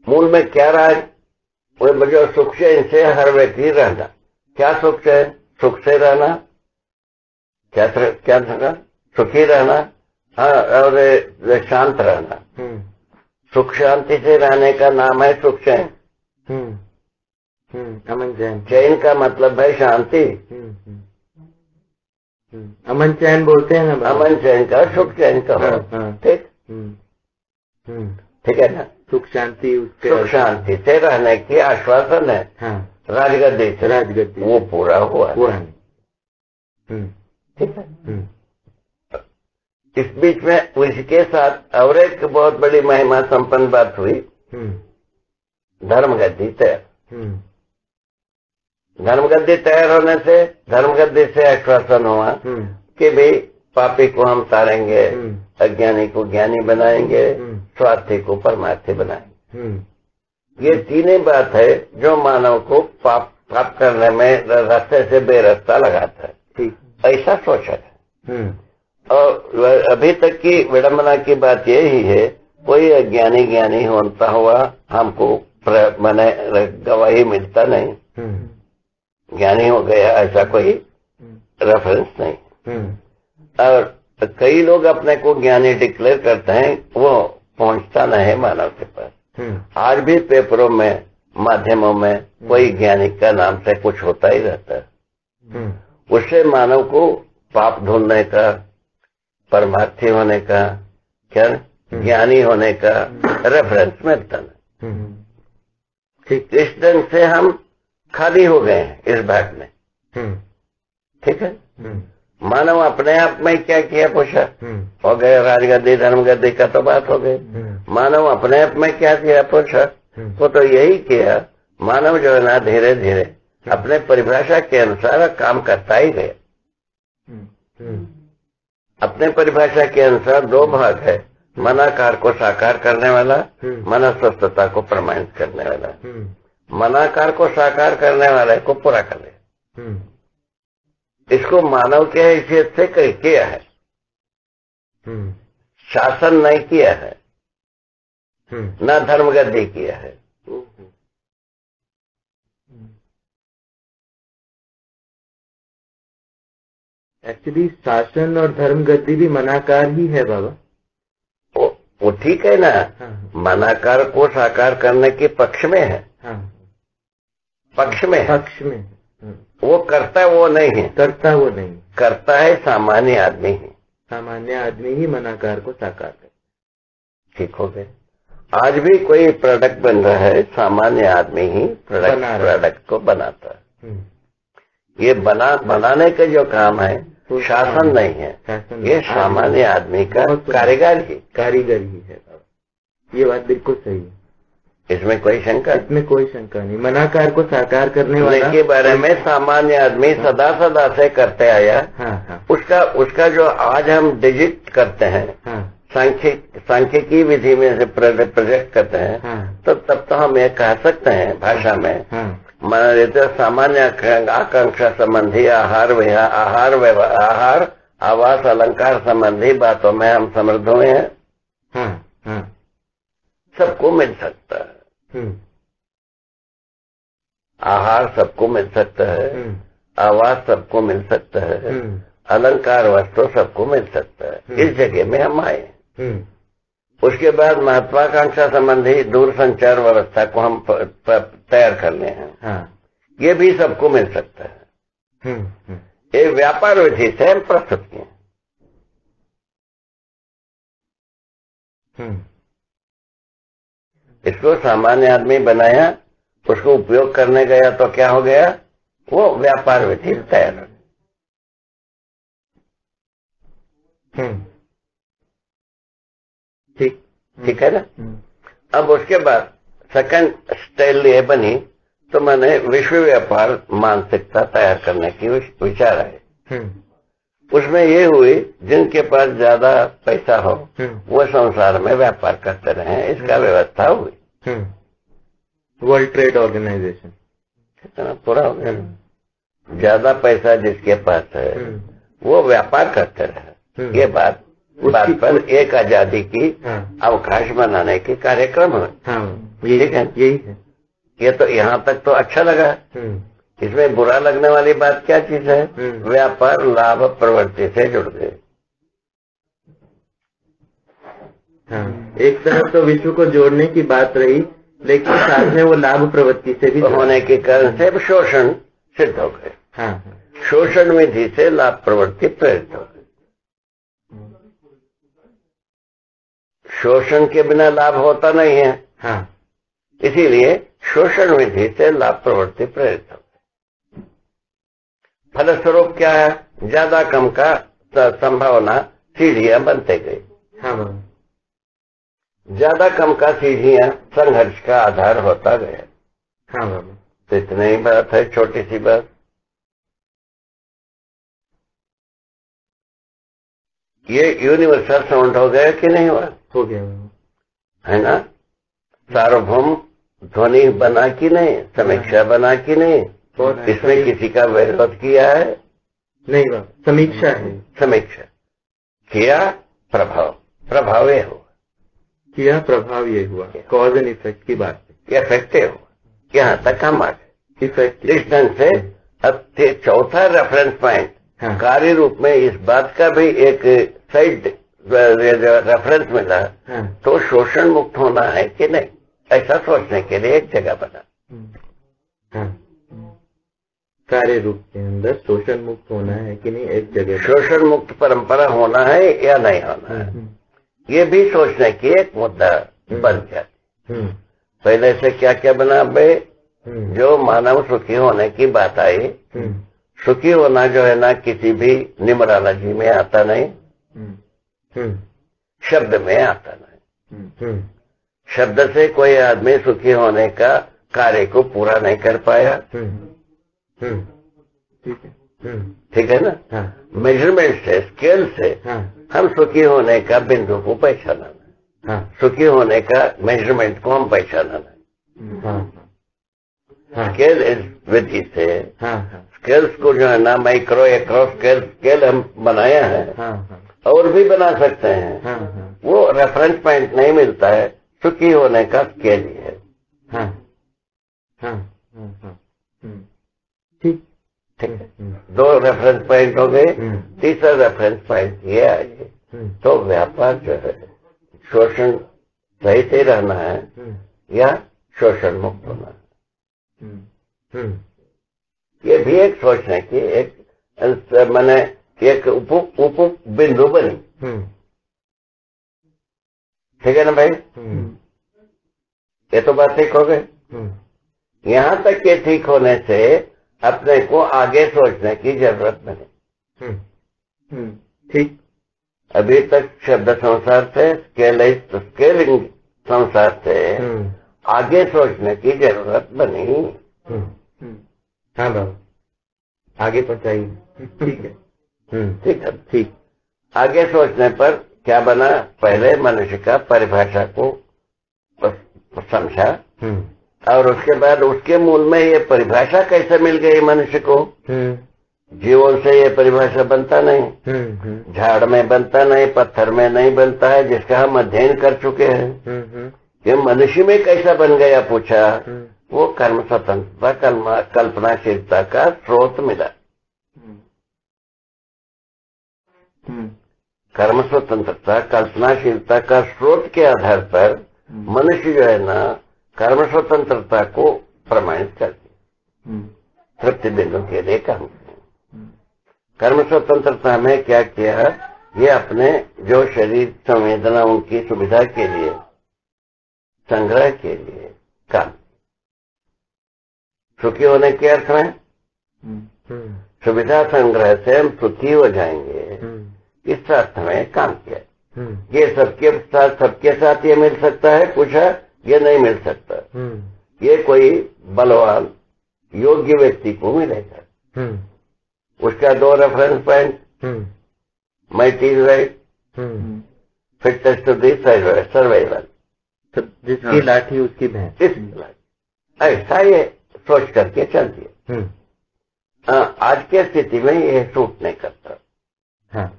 मूल में क्या राज, वो जो सुख चैन से हर व्यक्ति रहना। क्या सुख चैन, सुख से रहना, क्या था, सुखी रहना, हाँ, और शांत रहना। सुख शांति से रहने का नाम है सुख चैन। अमन चैन, चैन का मतलब है शांति। अमन चैन बोलते हैं ना, अमन चैन का सुख चैन का हो, ठीक, ठीक है ना। सुख शांति, सुख शांति से रहने की आश्वासन है। राजगद्दी से, राजगद्दी वो पूरा हुआ, ठीक है। इस बीच में उसके साथ और एक बहुत बड़ी महिमा संपन्न बात हुई, धर्मगद्दी तैयार। धर्मगद्दी तैयार होने से, धर्मगद्दी से आश्वासन हुआ कि भाई पापी को हम तारेंगे, अज्ञानी को ज्ञानी बनाएंगे, स्वार्थी को परमार्थी बनाएंगे। ये तीनों बात है जो मानव को पाप करने में रास्ते से बेरास्ता लगाता है, ऐसा सोचा है। और अभी तक की विडंबना की बात यही है, कोई अज्ञानी ज्ञानी होता हुआ हमको मैंने गवाही मिलता नहीं, ज्ञानी हो गया ऐसा कोई रेफरेंस नहीं। और कई लोग अपने को ज्ञानी डिक्लेयर करते हैं, वो पहुंचता नहीं मानव के पास। आज भी पेपरों में, माध्यमों में कोई ज्ञानी का नाम से कुछ होता ही रहता है। उससे मानव को पाप ढूंढने का, परमार्थी होने का, क्या ज्ञानी होने का रेफरेंस मिलता नहीं। ठीक, इस ढंग से हम खाली हो गए हैं इस भाग में, ठीक है। मानव अपने आप में क्या किया पूछा, हो गए राजगद्दी धर्मगद्दी का तो बात हो गई। मानव अपने आप में क्या किया पूछा, वो तो यही किया। मानव जो है ना धीरे धीरे अपने परिभाषा के अनुसार काम करता ही गया। अपने परिभाषा के अनुसार 2 भाग है, मनाकार को साकार करने वाला, मनस्वस्थता को प्रमाणित करने वाला। मनाकार को साकार करने वाले को पूरा कर ले। इसको मानव के हैसियत से किया है, शासन नहीं किया है, न धर्मगद्दी किया है। एक्चुअली शासन और धर्मगद्दी भी मनाकार ही है बाबा। वो ठीक है ना, मनाकार को साकार करने के पक्ष में है। पक्ष में वो करता वो नहीं है, करता है सामान्य आदमी ही। सामान्य आदमी ही मनाकार को साकार करे। ठीक हो गए। आज भी कोई प्रोडक्ट बन रहा है, सामान्य आदमी ही प्रोडक्ट को बनाता है। ये बनाने का जो काम है शासन नहीं है, ये सामान्य आदमी का कारीगर ही है। ये बात बिल्कुल सही है, इसमें कोई शंका नहीं। मनाकार को साकार करने वाले के बारे में सामान्य आदमी सदा से करते आया। उसका जो आज हम डिजिट करते हैं, सांख्यिकी विधि में से प्रोजेक्ट करते हैं, तो तब तो हम ये कह सकते हैं भाषा में, मान लेते सामान्य आकांक्षा संबंधी आहार आवास अलंकार संबंधी बातों में हम समृद्ध हुए हैं। सबको मिल सकता है, आहार सबको मिल सकता है, आवास सबको मिल सकता है, अलंकार वस्तु सबको मिल सकता है। इस जगह में हम आए। उसके बाद महत्वाकांक्षा संबंधी दूर संचार व्यवस्था को हम तैयार कर ले हैं। ये भी सबको मिल सकता है। ये व्यापार विधि से हम प्रस्तुत किए। इसको सामान्य आदमी बनाया, उसको उपयोग करने गया तो क्या हो गया, वो व्यापार विधि तैयार हो। ठीक है ना। अब उसके बाद सेकंड स्टाइल ये बनी, तो मैंने विश्व व्यापार मानसिकता तैयार करने की विचार है। उसमें ये हुई, जिनके पास ज्यादा पैसा हो वो संसार में व्यापार करते रहे, इसका व्यवस्था हुई। वर्ल्ड ट्रेड ऑर्गेनाइजेशन पूरा हो गया। ज्यादा पैसा जिसके पास है वो व्यापार करते रहे। ये बात पर एक आजादी की अवकाश बनाने के कार्यक्रम है। ठीक है, यही है। ये तो यहाँ तक तो अच्छा लगा। इसमें बुरा लगने वाली बात क्या चीज है, व्यापार लाभ प्रवृत्ति से जुड़ गए। एक तरफ तो विश्व को जोड़ने की बात रही, लेकिन साथ में वो लाभ प्रवृत्ति से भी होने के कारण से शोषण सिद्ध हो गए। शोषण विधि से लाभ प्रवृत्ति प्रेरित हो गई। शोषण के बिना लाभ होता नहीं है। इसीलिए शोषण विधि से लाभ प्रवृत्ति प्रेरित हो गई। फलस्वरूप क्या है, ज्यादा कम का संभावना सीढ़ियां बनते गई। ज्यादा कम का सीढ़ियां संघर्ष का आधार होता गया। तो इतनी ही बात है, छोटी सी बात। ये यूनिवर्सल साउंड हो गया कि नहीं हुआ? हो गया है ना। सार्वभौम ध्वनि बना कि नहीं, समीक्षा बना कि नहीं, इसमें किसी का विरोध किया है नहीं, समीक्षा है। समीक्षा किया, प्रभाव ये हुआ, किया प्रभाव ये हुआ। कॉज एंड इफेक्ट की बात, इफेक्टिव हुआ। यहाँ तक हम आ गए। इफेक्ट इस ढंग से अब चौथा रेफरेंस पॉइंट कार्य रूप में इस बात का भी एक साइड रेफरेंस मिला, तो शोषण मुक्त होना है कि नहीं, ऐसा सोचने के लिए एक जगह बना। कार्य रूप के अंदर शोषण मुक्त होना है कि नहीं, एक जगह शोषण मुक्त परंपरा होना है या नहीं होना है, ये भी सोचने की एक मुद्दा बन जाती। पहले से क्या क्या बना भाई, जो मानव सुखी होने की बात आई, सुखी होना जो है ना किसी भी न्यूमरोलॉजी में आता नहीं, शब्द में आता नहीं। शब्द से कोई आदमी सुखी होने का कार्य को पूरा नहीं कर पाया। ठीक है ना। मेजरमेंट से, स्केल से हम सुखी होने का बिंदु को पहचाना, सुखी होने का मेजरमेंट को हम पहचाना। स्केल इस विधि से स्केल्स को जो है ना माइक्रो एक्रो स्केल हम बनाया है, और भी बना सकते हैं। वो रेफरेंस पॉइंट नहीं मिलता है, सुखी होने का स्केल ही है। ठीक है, दो रेफरेंस पॉइंट हो गए। तीसरा रेफरेंस पॉइंट ये आए, तो व्यापार जो है शोषण सहित ही रहना है या शोषण मुक्त होना है, ये भी एक सोचने की एक मैंने एक उप बिंदु बनी। ठीक है ना भाई। ये तो बात ठीक हो गई। यहाँ तक के ठीक होने से अपने को आगे सोचने की जरूरत नहीं। ठीक। अभी तक शब्द संसार से स्केलिंग संसार से आगे सोचने की जरूरत बनी। हाँ बाबा, आगे पहुंचाइए। ठीक है। ठीक है, ठीक। आगे सोचने पर क्या बना, पहले मनुष्य का परिभाषा को समझा और उसके बाद उसके मूल में ये परिभाषा कैसे मिल गई मनुष्य को। जीवों से ये परिभाषा बनता नहीं, झाड़ में बनता नहीं, पत्थर में नहीं बनता है, जिसका हम अध्ययन कर चुके हैं। ये मनुष्य में कैसा बन गया पूछा, वो कर्म स्वतंत्रता कल्पनाशीलता का स्रोत मिला। कर्म स्वतंत्रता कल्पनाशीलता का स्रोत के आधार पर मनुष्य जो है ना कर्म स्वतंत्रता को प्रमाणित करती, तृप्ति बिंदु के लिए काम किया। कर्म स्वतंत्रता में क्या किया, ये अपने जो शरीर संवेदनाओं की सुविधा के लिए, संग्रह के लिए काम, सुखी होने के अर्थ में सुविधा संग्रह से हम सुखी हो जाएंगे, इस अर्थ में काम किया। ये सबके साथ ये मिल सकता है पूछा, ये नहीं मिल सकता। ये कोई बलवान योग्य व्यक्ति को मिलेगा। उसका 2 reference point, might is right, fitness to the survival, जिसकी लाठी उसकी भैंस, ऐसा ये सोच करके चल दिया। आज के स्थिति में ये सूट नहीं करता। हाँ।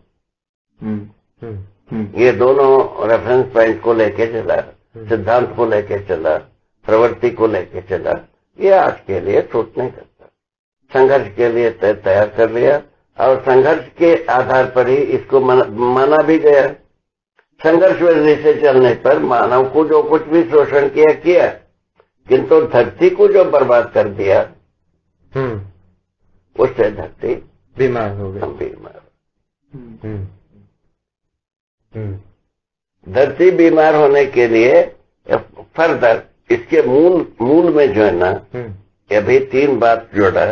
ये दोनों रेफरेंस पॉइंट को लेके चला, सिद्धांत को लेके चला, प्रवृत्ति को लेके चला, ये आज के लिए सूट नहीं करता। संघर्ष के लिए तैयार कर लिया और संघर्ष के आधार पर ही इसको माना भी गया। संघर्ष वृद्धि से चलने पर मानव को जो कुछ भी शोषण किया, किंतु धरती को जो बर्बाद कर दिया, उससे धरती बीमार हो गई। बीमार धरती बीमार होने के लिए फर्दर इसके मूल में जो है ना, अभी 3 बात जोड़ा,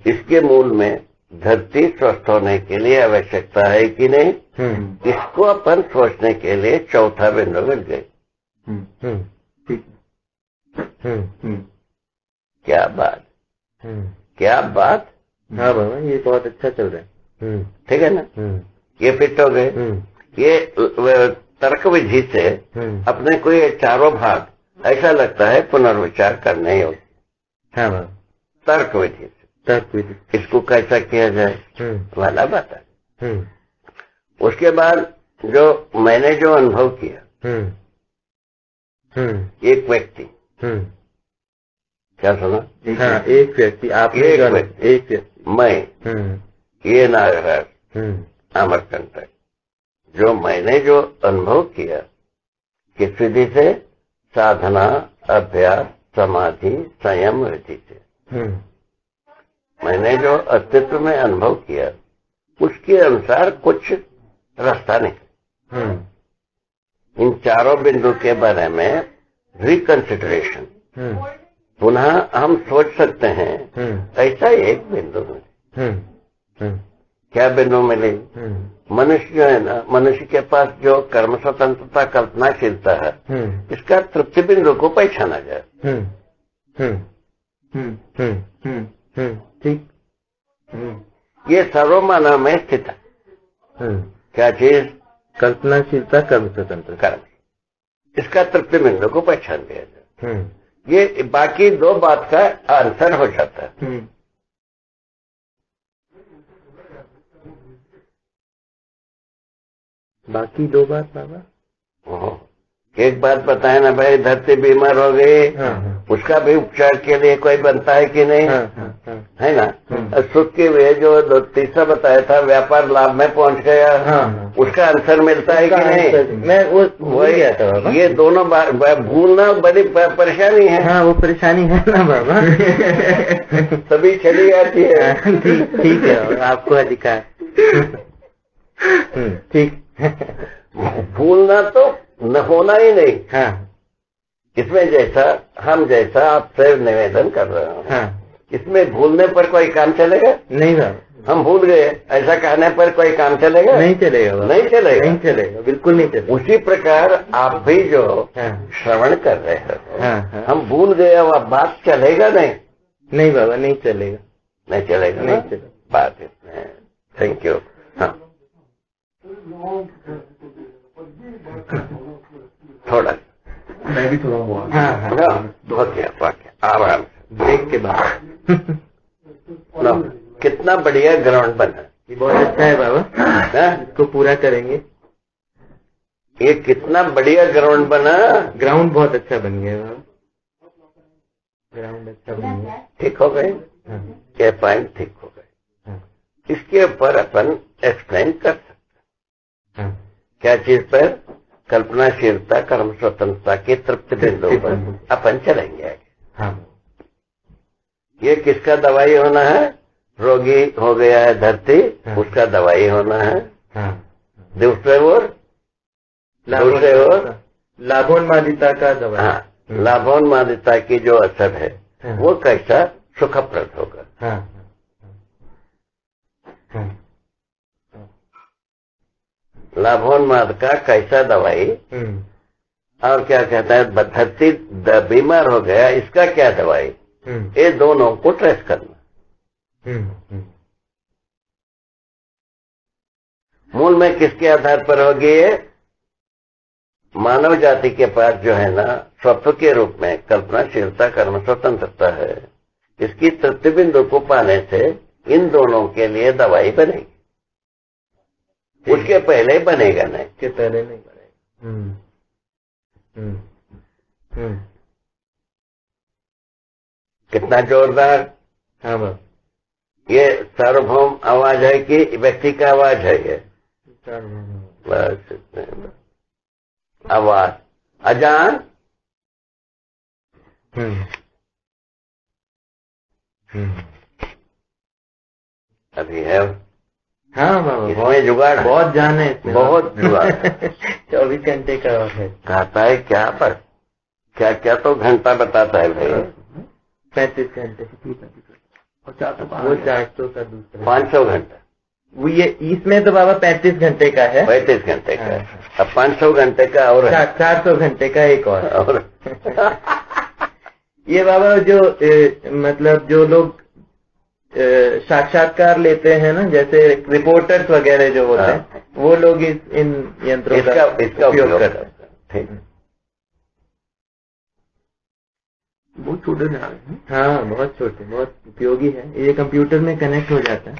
इसके मूल में धरती स्वस्थ होने के लिए आवश्यकता है कि नहीं, इसको अपन सोचने के लिए चौथा बिंदु मिल गई। क्या बात, क्या बात। हाँ बाबा, ये बहुत अच्छा चल रहा है। ठीक है ना, ये फिट हो गए। ये तर्क विधि से अपने को ये चारों भाग ऐसा लगता है पुनर्विचार करने योग्य। हाँ बाबा, तर्क विधि से, तर्क विधि, इसको कैसा किया जाए वाला बात है। उसके बाद जो मैंने जो अनुभव किया, एक व्यक्ति, क्या सुना? हाँ, एक व्यक्ति, आपने एक व्यक्ति, मैं, ये नागराज अमरकंटक, जो मैंने जो अनुभव किया, किस विधि से, साधना, अभ्यास, समाधि, संयम विधि से मैंने जो अस्तित्व में अनुभव किया, उसके अनुसार कुछ रास्ता नहीं। इन चारों बिंदु के बारे में रिकंसिडरेशन, पुनः हम सोच सकते हैं। ऐसा एक बिंदु में क्या बिंदु मिले, मनुष्य जो है ना, मनुष्य के पास जो कर्म स्वतंत्रता कल्पनाशीलता है, इसका तृप्ति बिंदु को पहचाना जाए। ठीक। ये सर्वमानव में स्थित है। क्या चीज? कल्पनाशीलता, कर्म स्वतंत्र, कर्म, इसका तृप्ति बिंदु को पहचान दिया जाए। ये बाकी 2 बात का आंसर हो जाता है। बाकी 2 बात बाबा, एक बात बताए ना भाई, धरती बीमार हो गई, उसका भी उपचार के लिए कोई बनता है कि नहीं? है ना। सुख के वे जो तीसरा बताया था, व्यापार लाभ में पहुंच गया, उसका आंसर मिलता है कि नहीं? मैं वो वही गया था बाबा। ये दोनों भूलना बड़ी परेशानी है। हाँ, वो परेशानी है ना बाबा। सभी चली जाती है। ठीक है, आपको अधिकार। ठीक। भूलना तो न होना ही नहीं। हाँ, इसमें जैसा आपसे निवेदन कर रहे हो, हाँ इसमें भूलने पर कोई काम चलेगा? नहीं बाबा, हम भूल गए ऐसा कहने पर कोई काम चलेगा? नहीं चलेगा बाबा, नहीं चलेगा, नहीं चलेगा, बिल्कुल नहीं चलेगा। उसी प्रकार आप भी जो हाँ श्रवण कर रहे हो, हाँ हाँ, हम भूल गए, अब बात चलेगा नहीं? नहीं बाबा, नहीं चलेगा, नहीं चलेगा, नहीं ना? चलेगा। बात इतने। Thank you. हाँ थोड़ा मैं भी थोड़ा हुआ। हाँ हाँ, वाक्य आराम से ब्रेक के बाद। लो, कितना बढ़िया ग्राउंड बना। ये बहुत अच्छा है बाबा, हाँ? इसको पूरा करेंगे। ये कितना बढ़िया ग्राउंड बना। ग्राउंड बहुत अच्छा बन गया बाबा, ग्राउंड अच्छा बन गया। ठीक हो गए, हाँ ये पॉइंट ठीक हो गए। हाँ इसके ऊपर अपन एक्सप्लेन कर सकते। हाँ, क्या चीज पर? कल्पनाशीलता, कर्म स्वतंत्रता की तृप्ति बिंदु पर अपन चलेंगे आगे। हाँ ये किसका दवाई होना है? रोगी हो गया है धरती, हाँ। उसका दवाई होना है। हाँ, दूसरे ओर लाभोन्मादिता का दवा। हाँ, लाभोन्मादिता की जो असर है, हाँ। वो कैसा सुखप्रद होगा। हाँ हाँ, लाभोन्माद का कैसा दवाई, और क्या कहता है, धरती बीमार हो गया, इसका क्या दवाई, ये दोनों को ट्रेस करना। मूल में किसके आधार पर होगी ये? मानव जाति के पास जो है ना, स्वत्व के रूप में कल्पनाशीलता, कर्म स्वतंत्रता है। इसकी तृप्ति बिंदु को पाने से इन दोनों के लिए दवाई बनेगी, उसके पहले बनेगा नहीं। के पहले नहीं बनेगा। कितना जोरदार। हाँ बाबा, ये सार्वभौम आवाज है कि व्यक्ति का आवाज है? ये बस इतने आवाज। अजान अभी है। हाँ बाबा, इसमें जुगाड़ है। बहुत जान है इसमें, बहुत जुगाड़ है। 24 घंटे का है। कहता है क्या पर, क्या क्या तो घंटा बताता है भाई। 35 घंटे, वो 400 का दूसरा 500 घंटा। वो ये इसमें तो बाबा 35 घंटे का है, 35 घंटे का। हाँ। अब 500 घंटे का और है। 400 घंटे का एक और। ये बाबा जो मतलब जो लोग साक्षात्कार लेते हैं ना, जैसे रिपोर्टर्स वगैरह जो होते हैं, वो लोग इन यंत्रों का उपयोग करते हैं। ठीक। बहुत छोटे से आ रहे हैं। हाँ बहुत छोटे, बहुत उपयोगी है। ये कंप्यूटर में कनेक्ट हो जाता है।